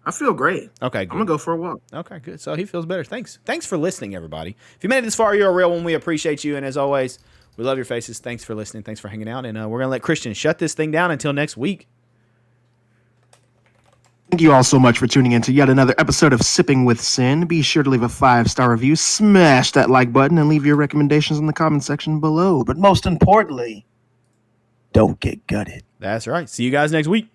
I feel great. Okay, good. I'm going to go for a walk. Okay, good. So he feels better. Thanks for listening, everybody. If you made it this far, you're a real one. We appreciate you. And as always, we love your faces. Thanks for listening. Thanks for hanging out. And we're going to let Christian shut this thing down until next week. Thank you all so much for tuning in to yet another episode of Sipping With Sin. Be sure to leave a 5-star review, smash that like button, and leave your recommendations in the comment section below. But most importantly, don't get gutted. That's right. See you guys next week.